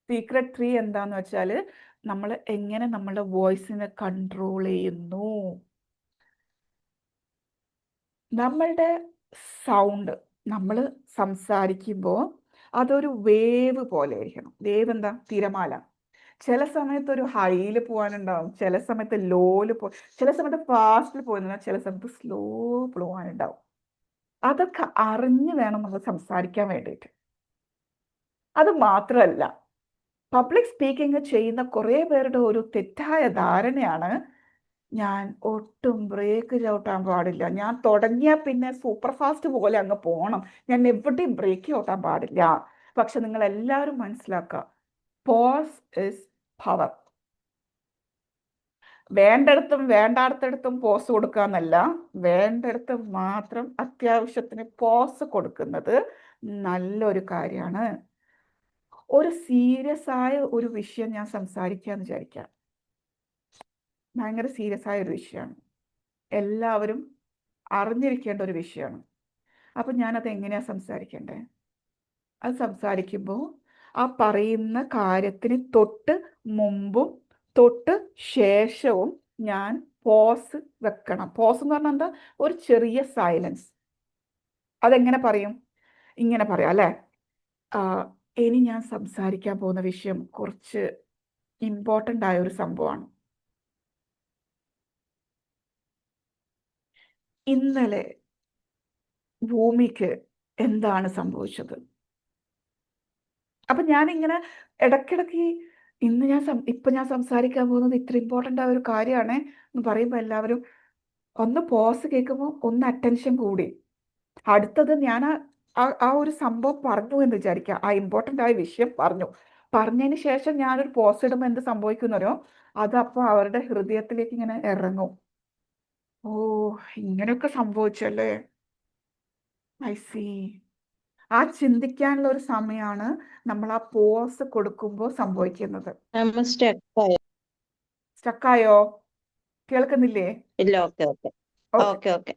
Secret 3 എന്താന്ന് വെച്ചാൽ നമ്മൾ എങ്ങനെ നമ്മളുടെ വോയിസിനെ കൺട്രോൾ ചെയ്യുന്നു. നമ്മളുടെ സൗണ്ട് നമ്മൾ സംസാരിക്കുമ്പോൾ അതൊരു വേവ് പോലെ ആയിരിക്കണം. വേവ് എന്താ? തിരമാല. ചില സമയത്ത് ഒരു ഹൈയിൽ പോകാനുണ്ടാവും, ചില സമയത്ത് ലോയിൽ ചില സമയത്ത് ഫാസ്റ്റിൽ പോകുന്ന, ചില സമയത്ത് സ്ലോ പോകാനുണ്ടാവും. അതൊക്കെ അറിഞ്ഞ് വേണം നമ്മൾ സംസാരിക്കാൻ വേണ്ടിയിട്ട്. അത് മാത്രമല്ല, പബ്ലിക് സ്പീക്കിംഗ് ചെയ്യുന്ന കുറേ പേരുടെ ഒരു തെറ്റായ ധാരണയാണ് ഞാൻ ഒട്ടും ബ്രേക്ക് ചവിട്ടാൻ പാടില്ല, ഞാൻ തുടങ്ങിയാൽ പിന്നെ സൂപ്പർ ഫാസ്റ്റ് പോലെ അങ്ങ് പോകണം, ഞാൻ എവിടെയും ബ്രേക്ക് ചവിട്ടാൻ പാടില്ല. പക്ഷെ നിങ്ങൾ എല്ലാവരും മനസ്സിലാക്കുക, പോസ് ഇസ് പവർ. വേണ്ടയിടത്തും വേണ്ടാടത്തടുത്തും പോസ് കൊടുക്കുക എന്നല്ല, വേണ്ടയിടത്ത് മാത്രം അത്യാവശ്യത്തിന് പോസ് കൊടുക്കുന്നത് നല്ലൊരു കാര്യമാണ്. ഒരു സീരിയസ് ആയ ഒരു വിഷയം ഞാൻ സംസാരിക്കാന്ന് വിചാരിക്കാം, ഭയങ്കര സീരിയസ് ആയ ഒരു വിഷയമാണ്, എല്ലാവരും അറിഞ്ഞിരിക്കേണ്ട ഒരു വിഷയമാണ്. അപ്പം ഞാനത് എങ്ങനെയാണ് സംസാരിക്കേണ്ടത്? അത് സംസാരിക്കുമ്പോൾ ആ പറയുന്ന കാര്യത്തിന് തൊട്ട് മുമ്പും തൊട്ട് ശേഷവും ഞാൻ പോസ് വെക്കണം. പോസ് എന്ന് പറഞ്ഞാൽ എന്താ? ഒരു ചെറിയ സൈലൻസ്. അതെങ്ങനെ പറയും? ഇങ്ങനെ പറയാം അല്ലേ? ഇനി ഞാൻ സംസാരിക്കാൻ പോകുന്ന വിഷയം കുറച്ച് ഇമ്പോർട്ടൻ്റ് ആയ ഒരു സംഭവമാണ്. ഇന്നലെ ഭൂമിക്ക് എന്താണ് സംഭവിച്ചത്? അപ്പം ഞാനിങ്ങനെ ഇടയ്ക്കിടയ്ക്ക് ഇപ്പം ഞാൻ സംസാരിക്കാൻ പോകുന്നത് ഇത്ര ഇമ്പോർട്ടൻ്റ് ആയ ഒരു കാര്യമാണ് എന്ന് പറയുമ്പോൾ എല്ലാവരും ഒന്ന് പോസ് കേൾക്കുമ്പോൾ ഒന്ന് അറ്റൻഷൻ കൂടി. അടുത്തത് ഞാൻ ആ ഒരു സംഭവം പറഞ്ഞു എന്ന് വിചാരിക്കുക, ആ ഇമ്പോർട്ടൻ്റ് ആയ വിഷയം പറഞ്ഞതിന് ശേഷം ഞാനൊരു പോസ് ഇടുമ്പോൾ എന്ത് സംഭവിക്കുന്നവരോ അതപ്പോൾ അവരുടെ ഹൃദയത്തിലേക്ക് ഇങ്ങനെ ഇറങ്ങും. ഓ, ഇങ്ങനെയൊക്കെ സംഭവിച്ചല്ലേ, ഐ സി. ആ ചിന്തിക്കാനുള്ള ഒരു സമയമാണ് നമ്മൾ ആ പോസ് കൊടുക്കുമ്പോൾ സംഭവിക്കുന്നത്. സ്റ്റക്കായോ? കേൾക്കുന്നില്ലേ? ഇല്ല, ഓക്കെ ഓക്കെ. ഓക്കെ.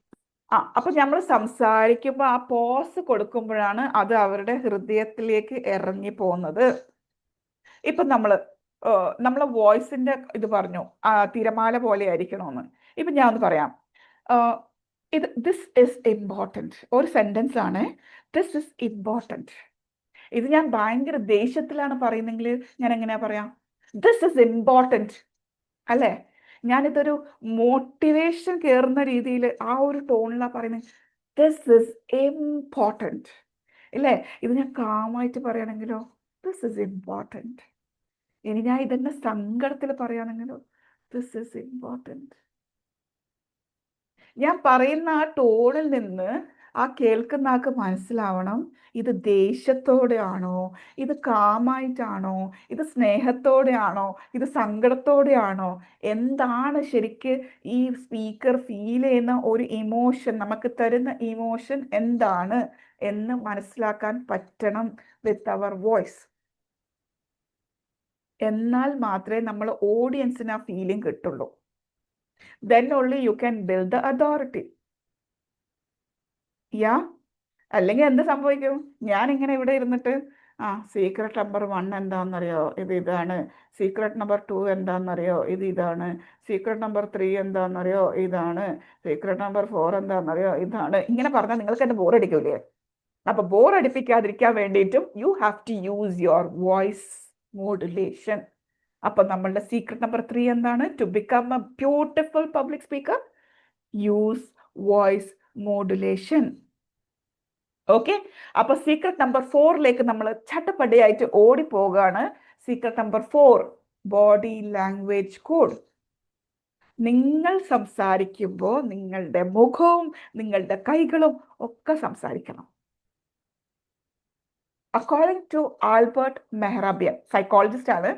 അപ്പൊ നമ്മൾ സംസാരിക്കുമ്പോൾ ആ പോസ് കൊടുക്കുമ്പോഴാണ് അത് അവരുടെ ഹൃദയത്തിലേക്ക് ഇറങ്ങി പോകുന്നത്. ഇപ്പൊ നമ്മളെ വോയിസിന്റെ ഇത് പറഞ്ഞു, തിരമാല പോലെ ആയിരിക്കണമെന്ന്. ഇപ്പൊ ഞാൻ ഒന്ന് പറയാം, ദിസ് ഇസ് ഇമ്പോർട്ടൻറ്റ്. ഒരു സെന്റൻസ് ആണ്, ദിസ് ഇസ് ഇമ്പോർട്ടൻറ്റ്. ഇത് ഞാൻ ഭയങ്കര ദേഷ്യത്തിലാണ് പറയുന്നെങ്കിൽ ഞാൻ എങ്ങനെയാ പറയാം? ദിസ് ഇസ് ഇമ്പോർട്ടൻറ്റ് അല്ലേ? ഞാനിതൊരു മോട്ടിവേഷൻ കയറുന്ന രീതിയിൽ ആ ഒരു ടോണിലാണ് പറയുന്നത്, ദിസ് ഇസ് ഇമ്പോർട്ടൻറ്റ് ഇല്ലേ? ഇത് ഞാൻ കാമായിട്ട് പറയുകയാണെങ്കിലോ, ദിസ് ഇസ് ഇമ്പോർട്ടൻറ്റ്. ഇനി ഞാൻ ഇതെന്നെ സങ്കടത്തിൽ പറയുകയാണെങ്കിലോ, ദിസ് ഇസ് ഇമ്പോർട്ടൻറ്റ്. ഞാൻ പറയുന്ന ആ ടോണിൽ നിന്ന് ആ കേൾക്കുന്ന ആൾക്ക് മനസ്സിലാവണം, ഇത് ദേഷ്യത്തോടെയാണോ, ഇത് കാമായിട്ടാണോ, ഇത് സ്നേഹത്തോടെയാണോ, ഇത് സങ്കടത്തോടെയാണോ, എന്താണ് ശരിക്ക് ഈ സ്പീക്കർ ഫീൽ ചെയ്യുന്ന ഒരു ഇമോഷൻ, നമുക്ക് തരുന്ന ഇമോഷൻ എന്താണ് എന്ന് മനസ്സിലാക്കാൻ പറ്റണം വിത്ത് അവർ വോയിസ്. എന്നാൽ മാത്രമേ നമ്മൾ ഓഡിയൻസിന് ആ ഫീലിംഗ് കിട്ടുള്ളൂ. then only you can build the authority. അല്ലെങ്കിൽ എന്ത് സംഭവിക്കും? ഞാൻ ഇങ്ങനെ ഇവിടെ ഇരുന്നിട്ട് സീക്രട്ട് നമ്പർ 1 എന്താണെന്നറിയോ, ഇതാണ്. സീക്രട്ട് നമ്പർ 2 എന്താണെന്നറിയോ, ഇതാണ്. സീക്രട്ട് നമ്പർ 3 എന്താണെന്നറിയോ, ഇതാണ്. സീക്രട്ട് നമ്പർ 4 എന്താണെന്നറിയോ, ഇതാണ്. ഇങ്ങനെ പറഞ്ഞാൽ നിങ്ങൾക്ക് എന്നെ ബോറടിക്കൂലേ? അപ്പൊ ബോറടിപ്പിക്കാതിരിക്കാൻ വേണ്ടിയിട്ടും you have to use your voice modulation. അപ്പൊ നമ്മളുടെ സീക്രട്ട് നമ്പർ 3 എന്താണ്? To become a beautiful public speaker, use voice modulation. Okay. അപ്പൊ സീക്രട്ട് നമ്പർ 4ലേക്ക് നമ്മൾ ചട്ടപ്പടിയായിട്ട് ഓടിപ്പോവുകയാണ്. Secret number 4, body language code. നിങ്ങൾ സംസാരിക്കുമ്പോൾ നിങ്ങളുടെ മുഖവും നിങ്ങളുടെ കൈകളും ഒക്കെ സംസാരിക്കണം. According to Albert Mehrabian, psychologist ആണ്,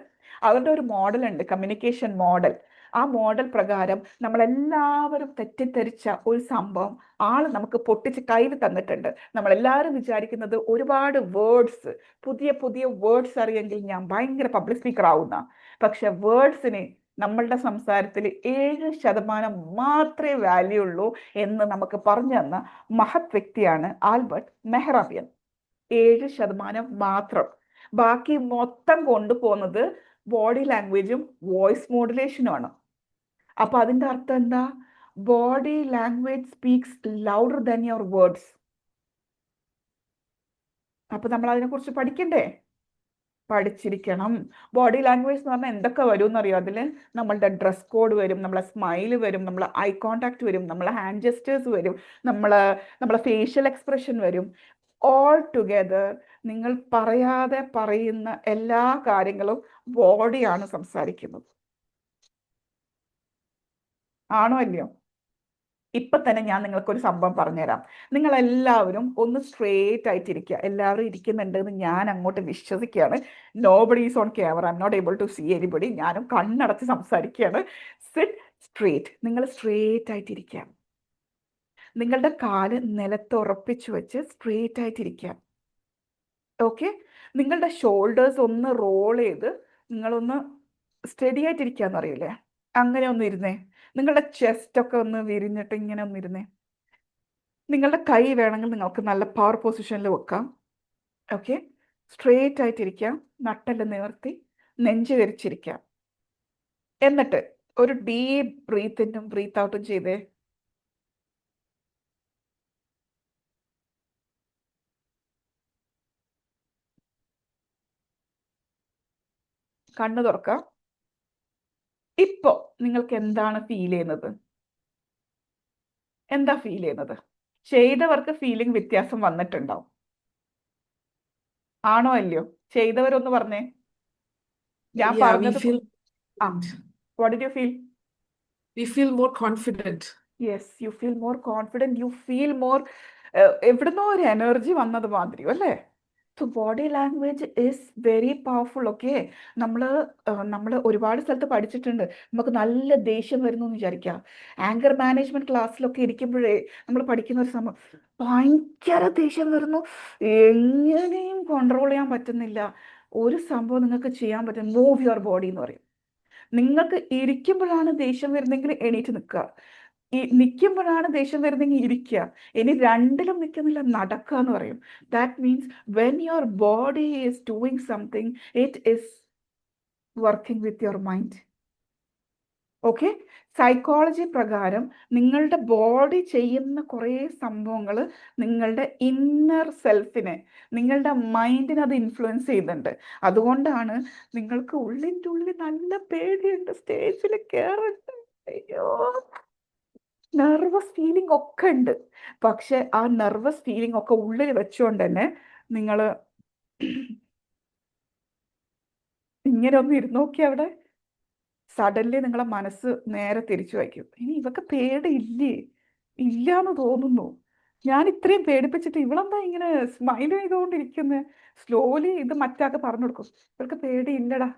അവരുടെ ഒരു മോഡൽ ഉണ്ട്, കമ്മ്യൂണിക്കേഷൻ മോഡൽ. ആ മോഡൽ പ്രകാരം നമ്മളെല്ലാവരും തെറ്റിദ്ധരിച്ച ഒരു സംഭവം ആൾ നമുക്ക് പൊട്ടിച്ച് കയ്യിൽ തന്നിട്ടുണ്ട്. നമ്മളെല്ലാവരും വിചാരിക്കുന്നത് ഒരുപാട് വേർഡ്സ്, പുതിയ പുതിയ വേർഡ്സ് അറിയെങ്കിൽ ഞാൻ ഭയങ്കര പബ്ലിക് സ്പീക്കർ ആവുന്ന. പക്ഷെ വേർഡ്സിന് നമ്മളുടെ സംസാരത്തിൽ 7% മാത്രമേ വാല്യൂ ഉള്ളൂ എന്ന് നമുക്ക് പറഞ്ഞു തന്ന മഹത് വ്യക്തിയാണ് ആൽബർട്ട് മെഹ്റാബിയൻ. 7% മാത്രം. ബാക്കി മൊത്തം കൊണ്ടുപോകുന്നത് ബോഡി ലാംഗ്വേജും വോയിസ് മോഡുലേഷനുമാണ്. അപ്പൊ അതിന്റെ അർത്ഥം എന്താ? Body language speaks louder than your words. അപ്പൊ നമ്മൾ അതിനെക്കുറിച്ച് പഠിക്കണ്ടേ? പഠിച്ചിരിക്കണം. ബോഡി ലാംഗ്വേജ് എന്ന് പറഞ്ഞാൽ എന്തൊക്കെ വരും എന്നറിയോ? അതിൽ നമ്മളുടെ ഡ്രസ് കോഡ് വരും, നമ്മളെ സ്മൈൽ വരും, നമ്മളെ ഐ കോണ്ടാക്ട് വരും, നമ്മളെ ഹാൻഡ് ജെസ്റ്റേഴ്സ് വരും, നമ്മളെ ഫേഷ്യൽ എക്സ്പ്രഷൻ വരും. ഓൾ ടുഗെദർ നിങ്ങൾ പറയാതെ പറയുന്ന എല്ലാ കാര്യങ്ങളും ബോഡിയാണ് സംസാരിക്കുന്നത്. ആണോ അല്ലയോ? ഇപ്പൊ തന്നെ ഞാൻ നിങ്ങൾക്കൊരു സംഭവം പറഞ്ഞുതരാം. നിങ്ങൾ എല്ലാവരും ഒന്ന് സ്ട്രേറ്റ് ആയിട്ടിരിക്കുക. എല്ലാവരും ഇരിക്കുന്നുണ്ട് എന്ന് ഞാൻ അങ്ങോട്ട് വിശ്വസിക്കുകയാണ്. Nobody is on camera, I'm not able to see anybody. ഞാനും കണ്ണടച്ച് സംസാരിക്കുകയാണ്. Sit straight. നിങ്ങൾ സ്ട്രേറ്റ് ആയിട്ടിരിക്കുക. നിങ്ങളുടെ കാല് നിലത്ത് ഉറപ്പിച്ചു വെച്ച് സ്ട്രേറ്റ് ആയിട്ടിരിക്കുക. ഓക്കെ. നിങ്ങളുടെ ഷോൾഡേഴ്സ് ഒന്ന് റോൾ ചെയ്ത് നിങ്ങളൊന്ന് സ്റ്റഡി ആയിട്ടിരിക്കാന്ന് അറിയില്ലേ, അങ്ങനെ ഒന്ന് ഇരുന്നേ. നിങ്ങളുടെ ചെസ്റ്റ് ഒക്കെ ഒന്ന് വിരിഞ്ഞിട്ട് ഇങ്ങനെ ഒന്ന് ഇരുന്നേ. നിങ്ങളുടെ കൈ വേണമെങ്കിൽ നിങ്ങൾക്ക് നല്ല പവർ പൊസിഷനിൽ വെക്കാം. ഓക്കെ. സ്ട്രേറ്റ് ആയിട്ടിരിക്കാം, നട്ടെല്ലാം നിവർത്തി, നെഞ്ച് ധരിച്ചിരിക്കാം. എന്നിട്ട് ഒരു ഡീപ്പ് ബ്രീത്ത് ഇന്നും ബ്രീത്ത് ഔട്ടും ചെയ്തേ. കണ്ണു തുറക്കാം. ഇപ്പോ നിങ്ങൾക്ക് എന്താണ് ഫീൽ ചെയ്യുന്നത്? എന്താ ഫീൽ ചെയ്യുന്നത്? ചെയ്തവർക്ക് ഫീലിംഗ് വ്യത്യാസം വന്നിട്ടുണ്ടാവും. ആണോ അല്ലയോ? ചെയ്തവരൊന്ന് പറഞ്ഞേ. ഞാൻ Yeah, we പറഞ്ഞത് feel what did you feel? we feel more confident. Yes, you feel more confident, you feel more എവിടുന്നോ ഒരു എനർജി വന്നത് മാതിരി അല്ലേ. So body language is very powerful. Okay, നമ്മൾ ഒരുപാട് സ്ഥലത്ത് പഠിച്ചിട്ടുണ്ട്. നമുക്ക് നല്ല ദേഷ്യം വരുന്നു എന്ന് വിചാരിക്കുക. ആങ്കർ മാനേജ്മെന്റ് ക്ലാസ്സിലൊക്കെ ഇരിക്കുമ്പോഴേ നമ്മൾ പഠിക്കുന്ന ഒരു സംഭവം, ഭയങ്കര ദേഷ്യം വരുന്നു, എങ്ങനെയും കൺട്രോൾ ചെയ്യാൻ പറ്റുന്നില്ല. ഒരു സംഭവം നിങ്ങൾക്ക് ചെയ്യാൻ പറ്റും, മൂവ് യുവർ ബോഡി എന്ന് പറയും. നിങ്ങൾക്ക് ഇരിക്കുമ്പോഴാണ് ദേഷ്യം വരുന്നെങ്കിൽ എണീറ്റ് നിൽക്കുക, നിൽക്കുമ്പോഴാണ് ദേഷ്യം വരുന്നെങ്കിൽ ഇരിക്കുക. ഇനി രണ്ടിലും നിൽക്കുന്നില്ല, നടക്കുക എന്ന് പറയും. That means when your body is doing something, it is working with your mind. Okay, psychology പ്രകാരം നിങ്ങളുടെ ബോഡി ചെയ്യുന്ന കുറേ സംഭവങ്ങൾ നിങ്ങളുടെ ഇന്നർ സെൽഫിനെ, നിങ്ങളുടെ മൈൻഡിനെ അത് ഇൻഫ്ലുവൻസ് ചെയ്യുന്നുണ്ട്. അതുകൊണ്ടാണ് നിങ്ങൾക്ക് ഉള്ളിൻ്റെ ഉള്ളിൽ നല്ല പേടിയുണ്ട്, സ്റ്റേജിൽ കയറുണ്ട്, അയ്യോ നെർവസ് ഫീലിംഗ് ഒക്കെ ഉണ്ട്. പക്ഷെ ആ നെർവസ് ഫീലിംഗ് ഒക്കെ ഉള്ളിൽ വെച്ചുകൊണ്ട് തന്നെ നിങ്ങൾ ഇങ്ങനെ ഒന്ന് ഇരുന്ന് നോക്കി, അവിടെ സഡൻലി നിങ്ങളെ മനസ്സ് നേരെ തിരിച്ചു വയ്ക്കും. ഇനി ഇവക്ക് പേടിയില്ലേ, ഇല്ലാന്ന് തോന്നുന്നു, ഞാൻ ഇത്രയും പേടിപ്പിച്ചിട്ട് ഇവളെന്താ ഇങ്ങനെ സ്മൈൽ ചെയ്തുകൊണ്ടിരിക്കുന്നത്. സ്ലോലി ഇത് മറ്റാൾക്ക് പറഞ്ഞു കൊടുക്കും, ഇവൾക്ക് പേടിയില്ലടാ,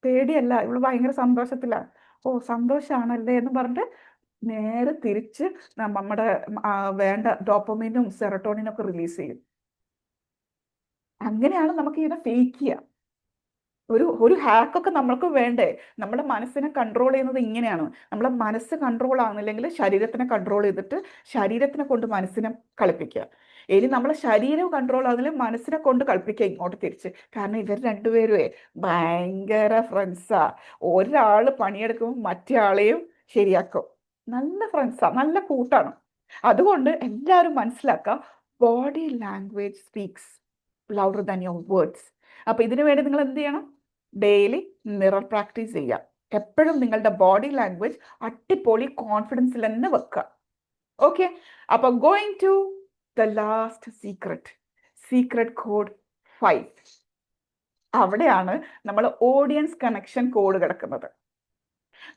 പേടിയല്ല, ഇവള് ഭയങ്കര സന്തോഷത്തിലാ, ഓ സന്തോഷാണല്ലേ എന്ന് പറഞ്ഞിട്ട് നേരെ തിരിച്ച് നമ്മുടെ വേണ്ട ഡോപ്പമൈനും സെറട്ടോണിനും ഒക്കെ റിലീസ് ചെയ്യും. അങ്ങനെയാണ് നമുക്ക് ഇതിനെ ഫേക്ക് ചെയ്യുക. ഒരു ഹാക്കൊക്കെ നമ്മൾക്ക് വേണ്ടേ. നമ്മുടെ മനസ്സിനെ കൺട്രോൾ ചെയ്യുന്നത് ഇങ്ങനെയാണ്. നമ്മളെ മനസ്സ് കൺട്രോൾ ആകുന്നില്ലെങ്കിൽ ശരീരത്തിനെ കൺട്രോൾ ചെയ്തിട്ട് ശരീരത്തിനെ കൊണ്ട് മനസ്സിനെ കളിപ്പിക്കുക. ഇനി നമ്മളെ ശരീരം കൺട്രോൾ ആകുന്നില്ല, മനസ്സിനെ കൊണ്ട് കളിപ്പിക്കുക ഇങ്ങോട്ട് തിരിച്ച്. കാരണം ഇവർ രണ്ടുപേരുമേ ഭയങ്കര ഫ്രണ്ട്സാ. ഒരാൾ പണിയെടുക്കുമ്പോൾ മറ്റേ ആളെയും ശരിയാക്കും. നല്ല ഫ്രണ്ട്സാ, നല്ല കൂട്ടാണ്. അതുകൊണ്ട് എല്ലാവരും മനസ്സിലാക്കുക, body language speaks louder than your words. അപ്പൊ ഇതിനു വേണ്ടി നിങ്ങൾ എന്ത് ചെയ്യണം? ഡെയിലി മിറർ പ്രാക്ടീസ് ചെയ്യുക. എപ്പോഴും നിങ്ങളുടെ ബോഡി ലാംഗ്വേജ് അടിപൊളി കോൺഫിഡൻസിൽ തന്നെ വെക്കുക. ഓക്കെ, അപ്പൊ going to the last secret code 5. അവിടെയാണ് നമ്മൾ ഓഡിയൻസ് കണക്ഷൻ കോഡ് കിടക്കുന്നത്.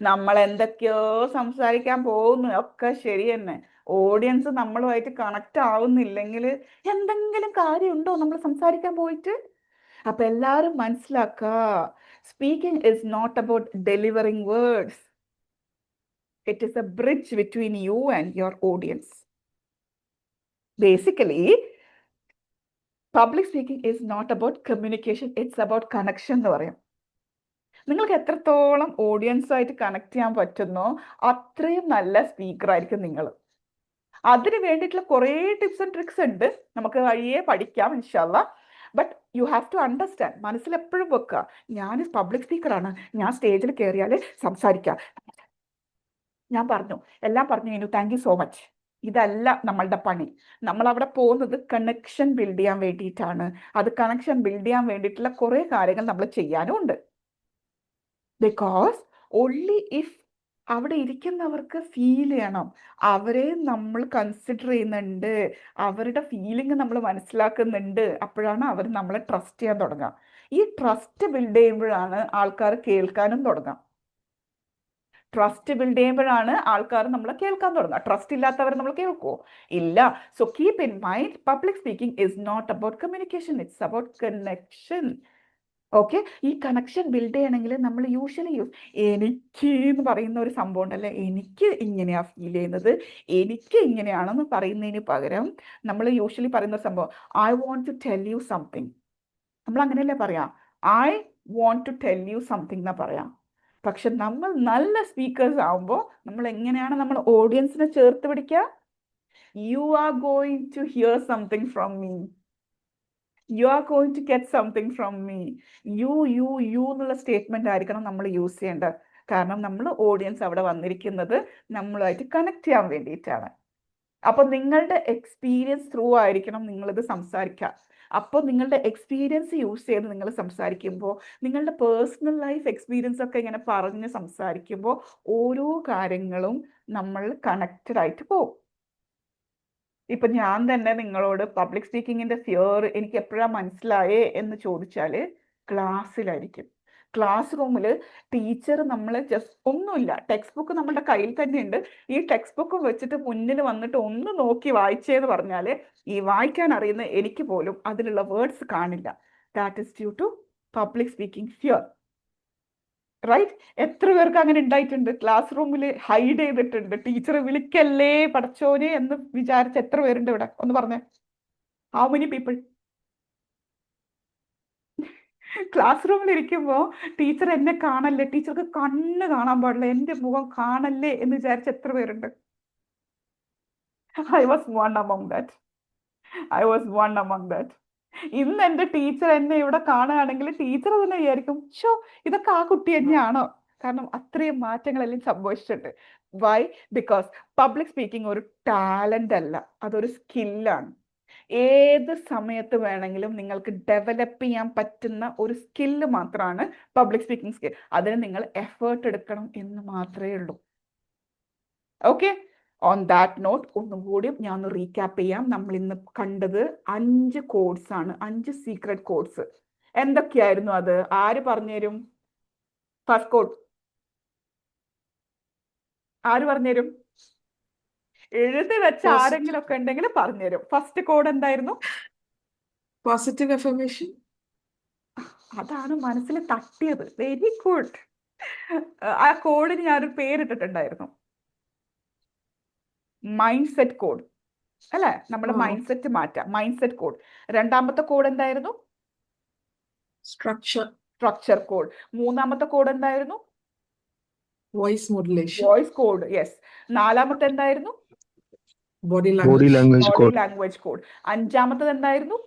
നമ്മൾ എന്തൊക്കെയോ സംസാരിക്കാൻ പോകുന്നു, ഒക്കെ ശരി തന്നെ. ഓഡിയൻസ് നമ്മളുമായിട്ട് കണക്ട് ആവുന്നില്ലെങ്കിൽ എന്തെങ്കിലും കാര്യമുണ്ടോ നമ്മൾ സംസാരിക്കാൻ പോയിട്ട്? അപ്പൊ എല്ലാവരും മനസ്സിലാക്കുക, speaking is not about delivering words, it is a bridge between you and your audience. Basically public speaking is not about communication, it's about connection എന്ന് പറയും. നിങ്ങൾക്ക് എത്രത്തോളം ഓഡിയൻസുമായിട്ട് കണക്ട് ചെയ്യാൻ പറ്റുന്നോ അത്രയും നല്ല സ്പീക്കർ ആയിരിക്കും നിങ്ങൾ. അതിന് വേണ്ടിയിട്ടുള്ള കുറേ ടിപ്സ് ആൻഡ് ട്രിക്സ് ഉണ്ട്, നമുക്ക് വഴിയേ പഠിക്കാം ഇൻഷാല്ലാ. But you have to understand, മനസ്സിൽ എപ്പോഴും വെക്കുക, ഞാൻ പബ്ലിക് സ്പീക്കറാണ്, ഞാൻ സ്റ്റേജിൽ കയറിയാൽ സംസാരിക്കാം. ഞാൻ പറഞ്ഞു, എല്ലാം പറഞ്ഞു കഴിഞ്ഞു, താങ്ക് യു സോ മച്ച്. ഇതല്ല നമ്മളുടെ പണി. നമ്മൾ അവിടെ പോകുന്നത് കണക്ഷൻ ബിൽഡ് ചെയ്യാൻ വേണ്ടിയിട്ടാണ്. അത് കണക്ഷൻ ബിൽഡ് ചെയ്യാൻ വേണ്ടിയിട്ടുള്ള കുറേ കാര്യങ്ങൾ നമ്മൾ ചെയ്യാനും ഉണ്ട്. ബിക്കോസ് ഓൺലി ഇഫ് അവിടെ ഇരിക്കുന്നവർക്ക് ഫീൽ ചെയ്യണം, അവരെ നമ്മൾ കൺസിഡർ ചെയ്യുന്നുണ്ട്, അവരുടെ ഫീലിംഗ് നമ്മൾ മനസ്സിലാക്കുന്നുണ്ട്, അപ്പോഴാണ് അവർ നമ്മളെ ട്രസ്റ്റ് ചെയ്യാൻ തുടങ്ങുക. ഈ ട്രസ്റ്റ് ബിൽഡ് ചെയ്യുമ്പോഴാണ് ആൾക്കാർ കേൾക്കാനും തുടങ്ങുക. ട്രസ്റ്റ് ബിൽഡ് ചെയ്യുമ്പോഴാണ് ആൾക്കാർ നമ്മളെ കേൾക്കാൻ തുടങ്ങുക. ട്രസ്റ്റ് ഇല്ലാത്തവർ നമ്മൾ കേൾക്കുമോ? ഇല്ല. So keep in mind, public speaking is not about communication, it's about connection. Okay, ഈ കണക്ഷൻ ബിൽഡ് ചെയ്യണമെങ്കിൽ നമ്മൾ യൂഷ്വലി എനിക്ക് എന്ന് പറയുന്ന ഒരു സംഭവം ഉണ്ടല്ലേ, എനിക്ക് ഇങ്ങനെയാണ് ഫീൽ ചെയ്യുന്നത്, എനിക്ക് ഇങ്ങനെയാണെന്ന് പറയുന്നതിന് പകരം നമ്മൾ യൂഷ്വലി പറയുന്ന സംഭവം, I want to tell you something. നമ്മൾ അങ്ങനെയല്ലേ പറയാം, I want to tell you something എന്നാ പറയാം. പക്ഷെ നമ്മൾ നല്ല സ്പീക്കേഴ്സ് ആവുമ്പോൾ നമ്മൾ എങ്ങനെയാണ് നമ്മൾ ഓഡിയൻസിനെ ചേർത്ത് പിടിക്കുക? You are going to hear something from me, you are going to get something from me. You എന്നുള്ള സ്റ്റേറ്റ്മെന്റ് ആയിരിക്കണം നമ്മൾ യൂസ് ചെയ്യേണ്ടത്. കാരണം നമ്മൾ ഓഡിയൻസ് അവിടെ വന്നിരിക്കുന്നത് നമ്മളുമായിട്ട് കണക്ട് ചെയ്യാൻ വേണ്ടിയിട്ടാണ്. അപ്പോൾ നിങ്ങളുടെ എക്സ്പീരിയൻസ് ത്രൂ ആയിരിക്കണം നിങ്ങളിത് സംസാരിക്കുക. അപ്പോൾ നിങ്ങളുടെ എക്സ്പീരിയൻസ് യൂസ് ചെയ്ത് നിങ്ങൾ സംസാരിക്കുമ്പോൾ, നിങ്ങളുടെ പേഴ്സണൽ ലൈഫ് എക്സ്പീരിയൻസ് ഒക്കെ ഇങ്ങനെ പറഞ്ഞ് സംസാരിക്കുമ്പോൾ ഓരോ കാര്യങ്ങളും നമ്മൾ കണക്റ്റഡ് ആയിട്ട് പോകും. ഇപ്പൊ ഞാൻ തന്നെ നിങ്ങളോട് പബ്ലിക് സ്പീക്കിങ്ങിന്റെ ഫിയർ എനിക്ക് എപ്പോഴാണ് മനസ്സിലായേ എന്ന് ചോദിച്ചാൽ ക്ലാസ്സിലായിരിക്കും. ക്ലാസ് റൂമിൽ ടീച്ചർ നമ്മളെ ജസ്റ്റ് ഒന്നുമില്ല, ടെക്സ്റ്റ് ബുക്ക് നമ്മുടെ കയ്യിൽ തന്നെയുണ്ട്. ഈ ടെക്സ്റ്റ് ബുക്ക് വെച്ചിട്ട് മുന്നിൽ വന്നിട്ട് ഒന്ന് നോക്കി വായിച്ചേന്ന് പറഞ്ഞാൽ ഈ വായിക്കാൻ അറിയുന്ന എനിക്ക് പോലും അതിലുള്ള വേർഡ്സ് കാണില്ല. That is due to public speaking fear. Right? എത്ര പേർക്ക് അങ്ങനെ ഉണ്ടായിട്ടുണ്ട്? ക്ലാസ് റൂമിൽ ഹൈഡ് ചെയ്തിട്ടുണ്ട്, ടീച്ചർ വിളിക്കല്ലേ പടച്ചോനെ എന്ന് വിചാരിച്ച എത്ര പേരുണ്ട് ഇവിടെ? ഒന്ന് പറഞ്ഞേ, ഹൗ മെനി പീപ്പിൾ? ക്ലാസ് റൂമിൽ ഇരിക്കുമ്പോൾ ടീച്ചർ എന്നെ കാണല്ലേ, ടീച്ചർക്ക് കണ്ണ് കാണാൻ പാടില്ല, എൻ്റെ മുഖം കാണല്ലേ എന്ന് വിചാരിച്ച എത്ര പേരുണ്ട്? I was one among that. I was one among that. ഇന്ന് എൻ്റെ ടീച്ചർ എന്നെ ഇവിടെ കാണുകയാണെങ്കിൽ ടീച്ചർ തന്നെ വിചാരിക്കും, ഷോ ഇതൊക്കെ ആ കുട്ടി തന്നെയാണോ? കാരണം അത്രയും മാറ്റങ്ങളെല്ലാം സംഭവിച്ചിട്ടുണ്ട്. വൈ? ബിക്കോസ് പബ്ലിക് സ്പീക്കിംഗ് ഒരു ടാലന്റ് അല്ല, അതൊരു സ്കില്ലാണ്. ഏത് സമയത്ത് വേണമെങ്കിലും നിങ്ങൾക്ക് ഡെവലപ്പ് ചെയ്യാൻ പറ്റുന്ന ഒരു സ്കില്ല് മാത്രമാണ് പബ്ലിക് സ്പീക്കിംഗ് സ്കിൽ. അതിന് നിങ്ങൾ എഫേർട്ട് എടുക്കണം എന്ന് മാത്രമേ ഉള്ളൂ. ഓക്കെ, ഓൺ ദാറ്റ് നോട്ട് ഒന്നുകൂടി ഞാൻ ഒന്ന് റീക്യാപ്പ് ചെയ്യാം. നമ്മൾ ഇന്ന് കണ്ടത് 5 കോഡ്സ് ആണ്, 5 സീക്രട്ട് കോഡ്സ്. എന്തൊക്കെയായിരുന്നു അത്? ആര് പറഞ്ഞുതരും? ഫസ്റ്റ് കോഡ് ആര് പറഞ്ഞുതരും? എഴുതി വെച്ച ആരെങ്കിലും ഒക്കെ ഉണ്ടെങ്കിൽ പറഞ്ഞുതരും. ഫസ്റ്റ് കോഡ് എന്തായിരുന്നു? Positive affirmation. അതാണ് മനസ്സിൽ തട്ടിയത്. Very good. ആ കോഡിന് ഞാനൊരു പേരിട്ടിട്ടുണ്ടായിരുന്നു, മൈൻഡ് സെറ്റ് കോഡ് അല്ലെ? നമ്മുടെ മൈൻഡ് സെറ്റ് മാറ്റാം, മൈൻഡ് സെറ്റ് കോഡ്. രണ്ടാമത്തെ കോഡ് എന്തായിരുന്നു? Structure code. മൂന്നാമത്തെ കോഡ് എന്തായിരുന്നു? Voice modulation. Voice code. Yes. നാലാമത്തെ എന്തായിരുന്നു? Body body language. Language code. അഞ്ചാമത്തത് എന്തായിരുന്നു?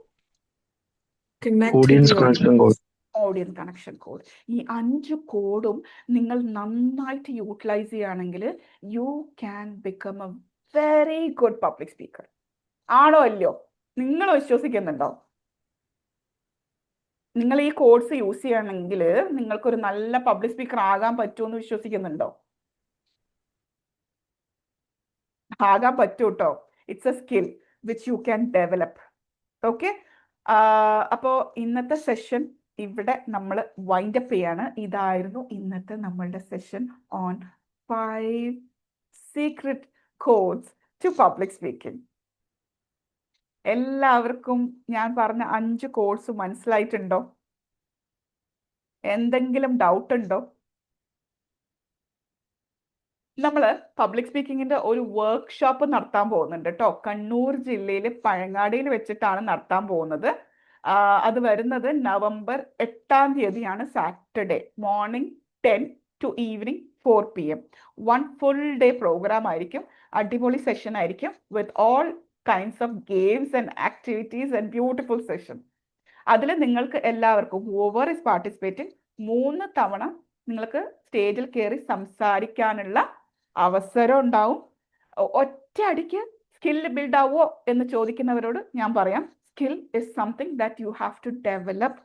Audience connection code. ഈ 5 കോഡും നിങ്ങൾ നന്നായിട്ട് യൂട്ടിലൈസ് ചെയ്യുകയാണെങ്കിൽ you can become a very good public speaker. ആണോ അല്ലയോ? നിങ്ങൾ വിശ്വസിക്കുന്നുണ്ടോ? നിങ്ങൾ ഈ കോഡ്സ് യൂസ് ചെയ്യുകയാണെങ്കിൽ നിങ്ങൾക്കൊരു നല്ല പബ്ലിക് സ്പീക്കർ ആകാൻ പറ്റുമെന്ന് വിശ്വസിക്കുന്നുണ്ടോ? ആകാൻ പറ്റൂ കേട്ടോ. It's A skill which you can develop. Okay, അപ്പോൾ ഇന്നത്തെ സെഷൻ ഇവിടെ നമ്മൾ വൈൻഡ് അപ്പ് ചെയ്യാണ്. ഇതായിരുന്നു ഇന്നത്തെ നമ്മളുടെ session on 5 secret codes to public speaking. എല്ലാവർക്കും ഞാൻ പറഞ്ഞ 5 കോഡ്സ് മനസ്സിലായിട്ടുണ്ടോ? എന്തെങ്കിലും ഡൗട്ട് ഉണ്ടോ? നമ്മൾ പബ്ലിക് സ്പീക്കിങ്ങിന്റെ ഒരു വർക്ക്ഷോപ്പ് നടത്താൻ പോകുന്നുണ്ട് കേട്ടോ. കണ്ണൂർ ജില്ലയിൽ പഴങ്ങാടിയിൽ വെച്ചിട്ടാണ് നടത്താൻ പോകുന്നത്. അത് വരുന്നത് നവംബർ 8-ാം തീയതിയാണ്, Saturday morning 10 to evening 4 PM. 1 full day programme ആയിരിക്കും. അടിപൊളി സെഷൻ ആയിരിക്കും with all kinds of games and activities and beautiful session. അതിൽ നിങ്ങൾക്ക് എല്ലാവർക്കും ഹൂവർ ഇസ് പാർട്ടിസിപ്പേറ്റിംഗ് 3 തവണ നിങ്ങൾക്ക് സ്റ്റേജിൽ കയറി സംസാരിക്കാനുള്ള അവസരം ഉണ്ടാവും. ഒറ്റയടിക്ക് സ്കിൽ ബിൽഡ് ആവുമോ എന്ന് ചോദിക്കുന്നവരോട് ഞാൻ പറയാം, skill is something that you have to develop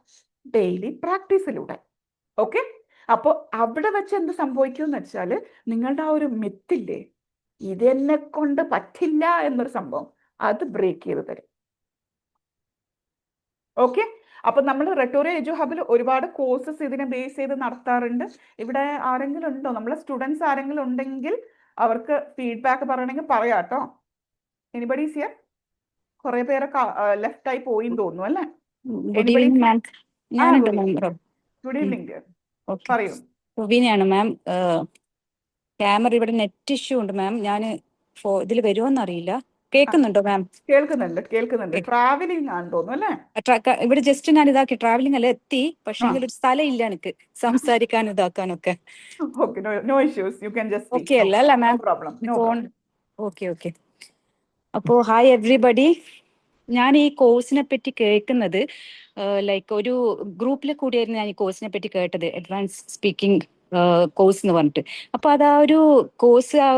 daily പ്രാക്ടീസിലൂടെ. ഓക്കെ, അപ്പോൾ അവിടെ വെച്ച് എന്ത് സംഭവിക്കും എന്ന് വെച്ചാൽ നിങ്ങളുടെ ആ ഒരു മിത്തില്ലേ, ഇതെന്നെ കൊണ്ട് പറ്റില്ല എന്നൊരു സംഭവം, അത് ബ്രേക്ക് ചെയ്ത് തരും. ഓക്കെ, അപ്പൊ നമ്മൾ റെട്ടോറിയ എജു ഹബിൽ ഒരുപാട് കോഴ്സസ് ഇതിനെ ബേസ് ചെയ്ത് നടത്താറുണ്ട്. ഇവിടെ ആരെങ്കിലും ഉണ്ടോ? നമ്മളെ സ്റ്റുഡൻസ് ആരെങ്കിലും ഉണ്ടെങ്കിൽ അവർക്ക് ഫീഡ്ബാക്ക് പറയണമെങ്കിൽ പറയാം കേട്ടോ. Anybody here? കുറെ പേരൊക്കെ ലെഫ്റ്റ് ആയി പോയി തോന്നുന്നു അല്ലേ? ഗുഡ് ഈവനിങ് മാം. ഞാനുണ്ട് മാം. ഗുഡ് ഈവനിങ്, പറയൂ. സുബീനയാണ് മാം. ക്യാമറ ഇവിടെ നെറ്റ് ഇഷ്യൂ ഉണ്ട് മാം. ഞാൻ ഇതിൽ വരുമോന്ന് അറിയില്ല. കേൾക്കുന്നുണ്ടോ മാം? കേൾക്കുന്നുണ്ട്. ട്രാവലിംഗ് ആണെന്ന് തോന്നുന്നു അല്ലേ? ഇവിടെ ജസ്റ്റ് ഞാൻ ഇതാക്കി ട്രാവലിംഗ് അല്ല എത്തി, പക്ഷെ ഒരു സ്ഥലം ഇല്ല എനിക്ക് സംസാരിക്കാനും ഇതാക്കാനൊക്കെ. No issues, you can just okay അല്ല മാം? Phone okay. അപ്പോ ഹായ് എവ്രിബഡി. ഞാൻ ഈ കോഴ്സിനെ പറ്റി കേൾക്കുന്നത് ലൈക്ക് ഒരു ഗ്രൂപ്പിൽ കൂടിയായിരുന്നു ഞാൻ ഈ കോഴ്സിനെ പറ്റി കേട്ടത്, അഡ്വാൻസ് സ്പീക്കിംഗ് കോഴ്സ് എന്ന് പറഞ്ഞിട്ട്. അപ്പൊ അത് ആ ഒരു കോഴ്സ് ആ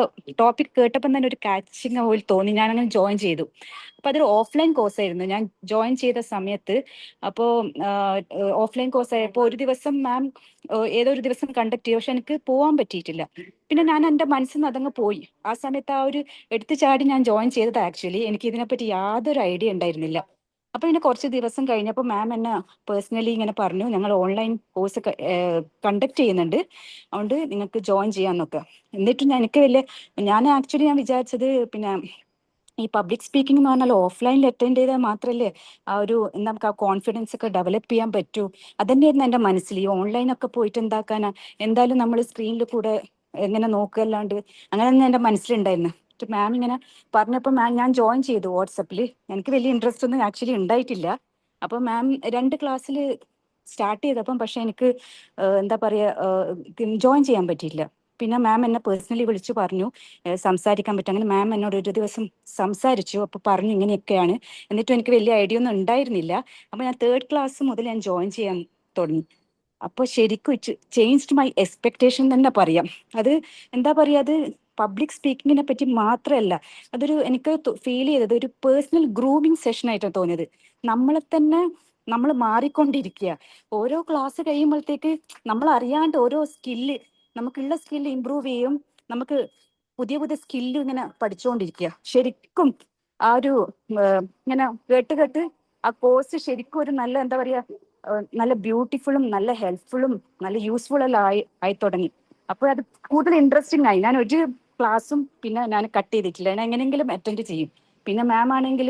ടോപ്പിക് കേട്ടപ്പം തന്നെ ഒരു കാച്ചിങ് പോലെ തോന്നി. ഞാൻ അങ്ങനെ ജോയിൻ ചെയ്തു. അപ്പൊ അതൊരു ഓഫ്ലൈൻ കോഴ്സ് ആയിരുന്നു ഞാൻ ജോയിൻ ചെയ്ത സമയത്ത്. അപ്പോൾ ഓഫ്ലൈൻ കോഴ്സ് ആയപ്പോൾ ഒരു ദിവസം മാം ഏതൊരു ദിവസം കണ്ടക്ട് ചെയ്തു, പക്ഷെ എനിക്ക് പോകാൻ പറ്റിയിട്ടില്ല. പിന്നെ ഞാൻ എൻ്റെ മനസ്സിൽ നിന്ന് അതങ്ങ് പോയി. ആ സമയത്ത് ആ ഒരു എടുത്തു ചാടി ഞാൻ ജോയിൻ ചെയ്തത്. ആക്ച്വലി എനിക്ക് ഇതിനെപ്പറ്റി യാതൊരു ഐഡിയ ഉണ്ടായിരുന്നില്ല. അപ്പൊ പിന്നെ കുറച്ച് ദിവസം കഴിഞ്ഞപ്പോൾ മാം എന്നെ പേഴ്സണലി ഇങ്ങനെ പറഞ്ഞു, ഞങ്ങൾ ഓൺലൈൻ കോഴ്സ് കണ്ടക്ട് ചെയ്യുന്നുണ്ട്, അതുകൊണ്ട് നിങ്ങൾക്ക് ജോയിൻ ചെയ്യാന്നൊക്കെ. എന്നിട്ടും ഞാൻ ആക്ച്വലി വിചാരിച്ചത് പിന്നെ ഈ പബ്ലിക് സ്പീക്കിംഗ് എന്ന് പറഞ്ഞാൽ ഓഫ്ലൈനിൽ അറ്റൻഡ് ചെയ്താൽ മാത്രമല്ലേ ആ ഒരു നമുക്ക് ആ കോൺഫിഡൻസ് ഒക്കെ ഡെവലപ്പ് ചെയ്യാൻ പറ്റൂ. അതന്നെയായിരുന്നു എൻ്റെ മനസ്സിൽ. ഈ ഓൺലൈനൊക്കെ പോയിട്ട് എന്താക്കാനാ, എന്തായാലും നമ്മൾ സ്ക്രീനിൽ കൂടെ എങ്ങനെ നോക്കുകയല്ലാണ്ട്, അങ്ങനെ തന്നെ എൻ്റെ മനസ്സിലുണ്ടായിരുന്നു. മാം ഇങ്ങനെ പറഞ്ഞപ്പോൾ ഞാൻ ജോയിൻ ചെയ്തു വാട്സപ്പിൽ. എനിക്ക് വലിയ ഇൻട്രസ്റ്റ് ഒന്നും ആക്ച്വലി ഉണ്ടായിട്ടില്ല. അപ്പോൾ മാം 2 ക്ലാസ്സിൽ സ്റ്റാർട്ട് ചെയ്തപ്പം പക്ഷെ എനിക്ക് എന്താ പറയുക ജോയിൻ ചെയ്യാൻ പറ്റിയില്ല. പിന്നെ മാം എന്നെ പേഴ്സണലി വിളിച്ചു പറഞ്ഞു സംസാരിക്കാൻ പറ്റും. അങ്ങനെ മാം എന്നോട് ഒരു ദിവസം സംസാരിച്ചു. അപ്പോൾ പറഞ്ഞു ഇങ്ങനെയൊക്കെയാണ്. എന്നിട്ടും എനിക്ക് വലിയ ഐഡിയ ഒന്നും ഉണ്ടായിരുന്നില്ല. അപ്പോൾ ഞാൻ 3rd ക്ലാസ് മുതൽ ഞാൻ ജോയിൻ ചെയ്യാൻ തുടങ്ങി. അപ്പോൾ ശരിക്കും ചേഞ്ച്ഡ് മൈ എക്സ്പെക്ടേഷൻ തന്നെ പറയാം. അത് എന്താ പറയുക, അത് പബ്ലിക് സ്പീക്കിങ്ങിനെ പറ്റി മാത്രമല്ല, അതൊരു എനിക്ക് ഫീൽ ചെയ്തത് ഒരു പേഴ്സണൽ ഗ്രൂമിങ് സെഷൻ ആയിട്ടാണ് തോന്നിയത്. നമ്മളെ തന്നെ നമ്മൾ മാറിക്കൊണ്ടിരിക്കുക. ഓരോ ക്ലാസ് കഴിയുമ്പോഴത്തേക്ക് നമ്മൾ അറിയാണ്ട് ഓരോ നമുക്കുള്ള സ്കില്ല് ഇമ്പ്രൂവ് ചെയ്യും. നമുക്ക് പുതിയ പുതിയ സ്കില്ല് ഇങ്ങനെ പഠിച്ചുകൊണ്ടിരിക്കുക. ശരിക്കും ആ ഒരു ഇങ്ങനെ കേട്ട് ആ കോഴ്സ് ശരിക്കും ഒരു നല്ല എന്താ പറയാ നല്ല ബ്യൂട്ടിഫുള്ളും നല്ല ഹെൽപ്ഫുള്ളും നല്ല യൂസ്ഫുൾ എല്ലാം ആയി തുടങ്ങി. അപ്പോൾ അത് കൂടുതൽ ഇൻട്രസ്റ്റിംഗ് ആയി. ഞാൻ ഒരു ക്ലാസ്സും പിന്നെ ഞാൻ കട്ട് ചെയ്തിട്ടില്ല. ഞാൻ എങ്ങനെയെങ്കിലും അറ്റൻഡ് ചെയ്യും. പിന്നെ മാം ആണെങ്കിൽ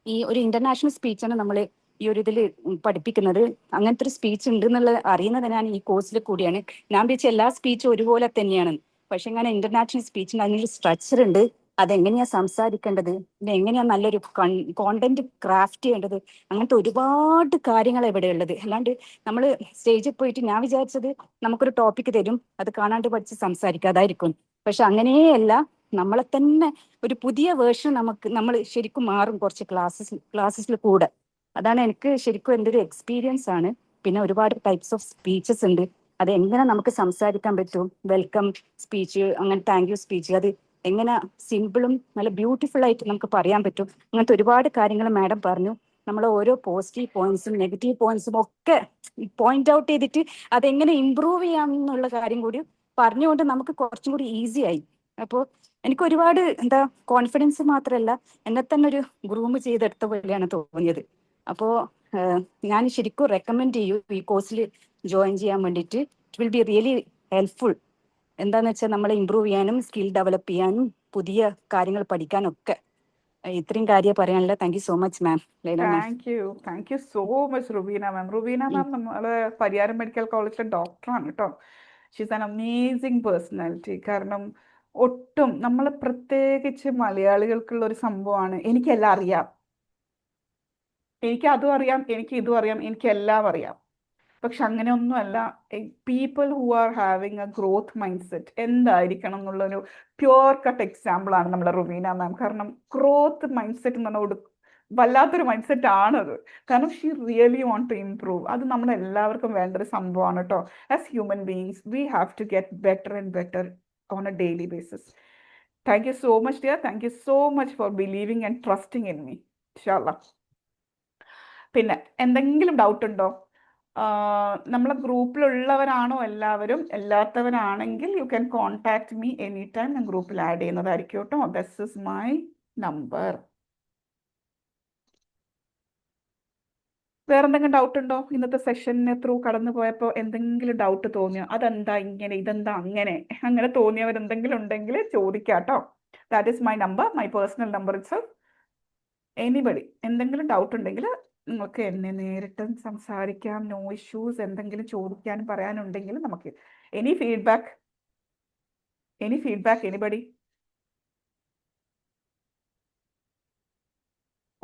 ഈ ഒരു ഇന്റർനാഷണൽ സ്പീച്ചാണ് നമ്മൾ ഈ ഒരു ഇതിൽ പഠിപ്പിക്കുന്നത്. അങ്ങനത്തെ ഒരു സ്പീച്ച് ഉണ്ട് എന്നുള്ളത് അറിയുന്നത് ഞാൻ ഈ കോഴ്സിൽ കൂടിയാണ്. ഞാൻ വിചാരിച്ച എല്ലാ സ്പീച്ചും ഒരുപോലെ തന്നെയാണ്. പക്ഷെ ഇങ്ങനെ ഇന്റർനാഷണൽ സ്പീച്ചിന് അതിനൊരു സ്ട്രക്ചർ ഉണ്ട്. അതെങ്ങനെയാ സംസാരിക്കേണ്ടത്, പിന്നെ എങ്ങനെയാ നല്ലൊരു കോണ്ടന്റ് ക്രാഫ്റ്റ് ചെയ്യേണ്ടത്, അങ്ങനത്തെ ഒരുപാട് കാര്യങ്ങളാണ് ഇവിടെ ഉള്ളത്. അല്ലാണ്ട് നമ്മൾ സ്റ്റേജിൽ പോയിട്ട് ഞാൻ വിചാരിച്ചത് നമുക്കൊരു ടോപ്പിക് തരും, അത് കാണാണ്ട് പഠിച്ച് സംസാരിക്കാതായിരിക്കും. പക്ഷെ അങ്ങനെയല്ല, നമ്മളെ തന്നെ ഒരു പുതിയ വേർഷൻ നമ്മൾ ശരിക്കും മാറും കുറച്ച് ക്ലാസ്സിൽ കൂടെ. അതാണ് എനിക്ക് ശരിക്കും എൻ്റെ ഒരു എക്സ്പീരിയൻസ് ആണ്. പിന്നെ ഒരുപാട് ടൈപ്സ് ഓഫ് സ്പീച്ചസ് ഉണ്ട്. അത് എങ്ങനെ നമുക്ക് സംസാരിക്കാൻ പറ്റും, വെൽക്കം സ്പീച്ച്, അങ്ങനെ താങ്ക് യു സ്പീച്ച്, അത് എങ്ങനെ സിമ്പിളും നല്ല ബ്യൂട്ടിഫുൾ ആയിട്ട് നമുക്ക് പറയാൻ പറ്റും. അങ്ങനത്തെ ഒരുപാട് കാര്യങ്ങൾ മാഡം പറഞ്ഞു. നമ്മൾ ഓരോ പോസിറ്റീവ് പോയിന്റ്സും നെഗറ്റീവ് പോയിന്റ്സും ഒക്കെ പോയിന്റ് ഔട്ട് ചെയ്തിട്ട് അതെങ്ങനെ ഇമ്പ്രൂവ് ചെയ്യാം എന്നുള്ള കാര്യം കൂടി പറഞ്ഞുകൊണ്ട് നമുക്ക് കുറച്ചും കൂടി ഈസി ആയി. അപ്പോൾ എനിക്ക് ഒരുപാട് എന്താ കോൺഫിഡൻസ് മാത്രമല്ല, എന്നെ തന്നെ ഒരു ഗ്രൂം ചെയ്തെടുത്ത പോലെയാണ് തോന്നിയത്. അപ്പോൾ ഞാൻ ശരിക്കും റെക്കമെൻഡ് ചെയ്യൂ ഈ കോഴ്സിൽ ജോയിൻ ചെയ്യാൻ വേണ്ടിയിട്ട്. It will be really helpful. എന്താന്ന് വെച്ചാൽ നമ്മളെ ഇമ്പ്രൂവ് ചെയ്യാനും സ്കിൽ ഡെവലപ്പ് ചെയ്യാനും പുതിയ കാര്യങ്ങൾ പഠിക്കാനും ഒക്കെ. ഇത്രയും കാര്യം പറയാനുള്ള. Thank you so much ma'am. Laila ma'am. Thank you so much Rubeena ma'am. Rubeena ma'am നമ്മള് പരിയാരം മെഡിക്കൽ കോളേജിലെ ഡോക്ടറാണ് കേട്ടോ. She's an amazing personality. കാരണം ഒട്ടും നമ്മൾ പ്രത്യേകിച്ച് മലയാളികൾക്കുള്ള ഒരു സംഭവമാണ്, എനിക്കെല്ലാം അറിയാം, എനിക്ക് അതും അറിയാം, എനിക്ക് ഇതും അറിയാം, എനിക്ക് എല്ലാം അറിയാം. പക്ഷെ അങ്ങനെയൊന്നുമല്ല. People who are having A growth mind set എന്തായിരിക്കണം എന്നുള്ളൊരു പ്യുവർ കട്ട് എക്സാമ്പിൾ ആണ് നമ്മുടെ റുബീന മാം. കാരണം ഗ്രോത്ത് മൈൻഡ് സെറ്റ് എന്ന് പറഞ്ഞാൽ വല്ലാത്തൊരു മൈൻഡ് സെറ്റ് ആണത്. കാരണം she really want to improve. അത് നമ്മളെല്ലാവർക്കും വേണ്ട ഒരു സംഭവമാണ് കേട്ടോ. As human beings we have to get better and better on a daily basis. Thank you so much dear. Thank you so much for believing and trusting in me. ഇൻഷാല്ലാ. പിന്നെ എന്തെങ്കിലും ഡൗട്ട് ഉണ്ടോ? നമ്മളെ ഗ്രൂപ്പിലുള്ളവരാണോ എല്ലാവരും? അല്ലാത്തവരാണെങ്കിൽ you can contact me any time. ഞാൻ ഗ്രൂപ്പിൽ ആഡ് ചെയ്യുന്നതായിരിക്കും കേട്ടോ. This is my number. വേറെ എന്തെങ്കിലും ഡൗട്ട് ഉണ്ടോ? ഇന്നത്തെ സെഷന് ത്രൂ കടന്നു പോയപ്പോൾ എന്തെങ്കിലും ഡൗട്ട് തോന്നിയോ? അതെന്താ ഇങ്ങനെ, ഇതെന്താ അങ്ങനെ, അങ്ങനെ തോന്നിയവരെന്തെങ്കിലും ഉണ്ടെങ്കിൽ ചോദിക്കാട്ടോ. That is my number, my personal number it's. Anybody എന്തെങ്കിലും ഡൗട്ട് ഉണ്ടെങ്കിൽ നിങ്ങൾക്ക് എന്നെ നേരിട്ട് സംസാരിക്കാം. No issues. എന്തെങ്കിലും ചോദിക്കാനും പറയാനുണ്ടെങ്കിൽ നമുക്ക് എനി ഫീഡ്ബാക്ക് എനിബഡി?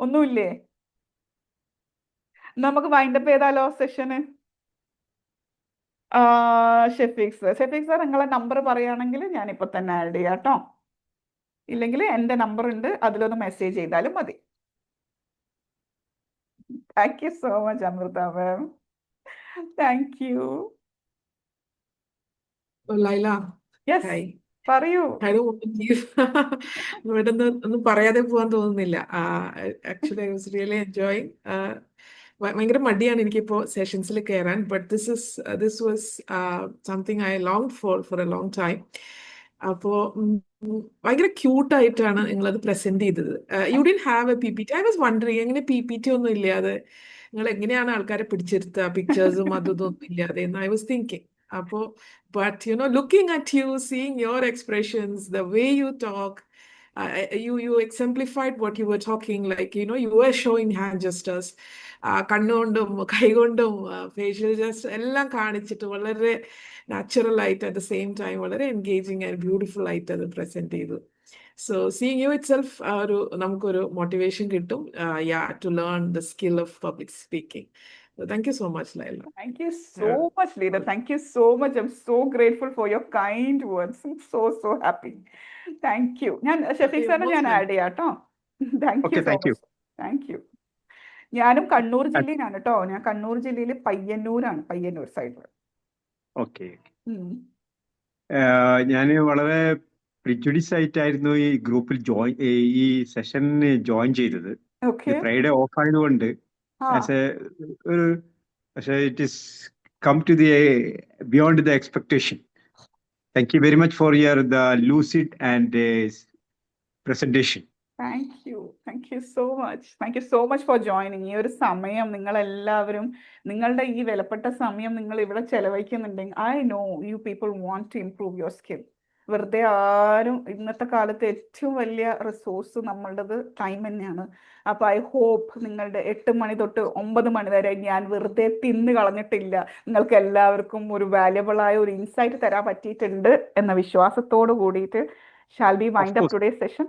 ഒന്നുമില്ലേ? നമുക്ക് വൈൻഡപ്പ് ചെയ്താലോ സെഷന്? ഷെഫീഖ് സാർ നിങ്ങളെ നമ്പർ പറയുകയാണെങ്കിൽ ഞാനിപ്പോൾ തന്നെ ആഡ് ചെയ്യാം കേട്ടോ. ഇല്ലെങ്കിൽ എൻ്റെ നമ്പർ ഉണ്ട്, അതിലൊന്ന് മെസ്സേജ് ചെയ്താലും മതി. Thank you so much Amrita ma'am. Thank you. Laila, yes, hi. പറയൂ. I don't want to leave. ഇവിടെ ഒന്നും പറയാതെ പോകാൻ തോന്നുന്നില്ല. Actually, I was really enjoying. ഭയങ്കര മടിയാണ് എനിക്കിപ്പോ സെഷൻസിൽ കയറാൻ. But this was something I longed for a long time. അപ്പോ ഭയങ്കര ക്യൂട്ടായിട്ടാണ് നിങ്ങളത് പ്രസന്റ് ചെയ്തത്. You didn't have A PPT. I was wondering എങ്ങനെ PPT ഒന്നും ഇല്ലാതെ നിങ്ങൾ എങ്ങനെയാണ് ആൾക്കാരെ പിടിച്ചെടുത്തുക, പിക്ചേഴ്സും അതും ഒന്നും ഇല്ലാതെ എന്ന് ഐ വാസ് തിങ്കിങ്. അപ്പോൾ but looking at you, seeing your expressions, the way you talk, you exemplified what you were talking, like you were showing hand gestures, കണ്ണുകൊണ്ടും കൈകൊണ്ടും ഫേഷ്യൽ ജസ്റ്റ് എല്ലാം കാണിച്ചിട്ട് വളരെ നാച്ചുറൽ ആയിട്ട് അറ്റ് ദ സെയിം ടൈം വളരെ എൻഗേജിങ് ആൻഡ് ബ്യൂട്ടിഫുൾ ആയിട്ട് അത് പ്രസന്റ് ചെയ്തു. So seeing you itself നമുക്കൊരു മോട്ടിവേഷൻ കിട്ടും to learn the skill of public speaking. Thank you so much, Laila. Thank you so much, leader. Thank you so much. I'm so grateful for your kind words. I'm so happy. Thank you. ഞാൻ ഷഫീഖ് സാറിനെ ഞാൻ ആഡ് ചെയ്യാം കേട്ടോ. Thank you Okay, so thank you. Much. Thank U. ഞാനും കണ്ണൂർ ജില്ലയിലാണ് കേട്ടോ. ഞാൻ കണ്ണൂർ ജില്ലയിൽ പയ്യന്നൂരാണ്, പയ്യന്നൂർ സൈഡിൽ. Okay. ഞാൻ വളരെ പ്രിജുഡിസ് ആയിട്ടായിരുന്നു ഈ ഗ്രൂപ്പിൽ ഈ സെഷനിൽ ജോയിൻ ചെയ്തത്. ഓക്കെ. ഫ്രൈഡേ ഓഫ് ആയതുകൊണ്ട് ആ ആസ് എ ഒരു പക്ഷേ it is come to the beyond the expectation. Thank you very much for your the lucid and presentation. Thank you. Thank you so much. Thank you so much for joining. ഈ ഒരു സമയം നിങ്ങളെല്ലാവരും നിങ്ങളുടെ ഈ വിലപ്പെട്ട സമയം നിങ്ങൾ ഇവിടെ ചെലവഴിക്കുന്നുണ്ടെങ്കിൽ I know you people want to improve your skill. വെറുതെ ആരും ഇന്നത്തെ കാലത്ത് ഏറ്റവും വലിയ റിസോഴ്സ് നമ്മളുടേത് ടൈം തന്നെയാണ്. അപ്പോൾ ഐ ഹോപ്പ് നിങ്ങളുടെ 8 മണി തൊട്ട് 9 മണി വരെ ഞാൻ വെറുതെ തിന്ന് കളഞ്ഞിട്ടില്ല. നിങ്ങൾക്ക് എല്ലാവർക്കും ഒരു വാല്യബിളായ ഒരു ഇൻസൈറ്റ് തരാൻ പറ്റിയിട്ടുണ്ട് എന്ന വിശ്വാസത്തോട് കൂടിയിട്ട് shall be wind up course. Today session.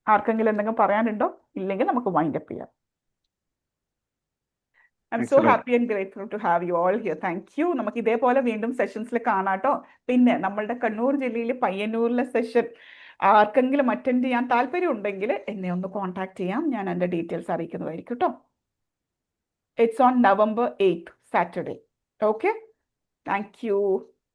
ആർക്കെങ്കിലും എന്തെങ്കിലും പറയാനുണ്ടോ? ഇല്ലെങ്കിൽ നമുക്ക് വൈൻഡ് അപ്പ് ചെയ്യാം. I'm Thanks so a lot. happy and grateful to have you all here. Thank you. നമുക്ക് ഇതേപോലെ വീണ്ടും സെഷൻസിൽ കാണാട്ടോ. പിന്നെ നമ്മളുടെ കണ്ണൂർ ജില്ലയിൽ പയ്യന്നൂരിലെ സെഷൻ ആർക്കെങ്കിലും അറ്റൻഡ് ചെയ്യാൻ താല്പര്യം ഉണ്ടെങ്കിൽ എന്നെ ഒന്ന് കോൺടാക്ട് ചെയ്യാം. ഞാൻ എൻ്റെ ഡീറ്റെയിൽസ് അറിയിക്കുന്നതായിരിക്കും കേട്ടോ. It's on November 8th, Saturday. Okay? Thank you.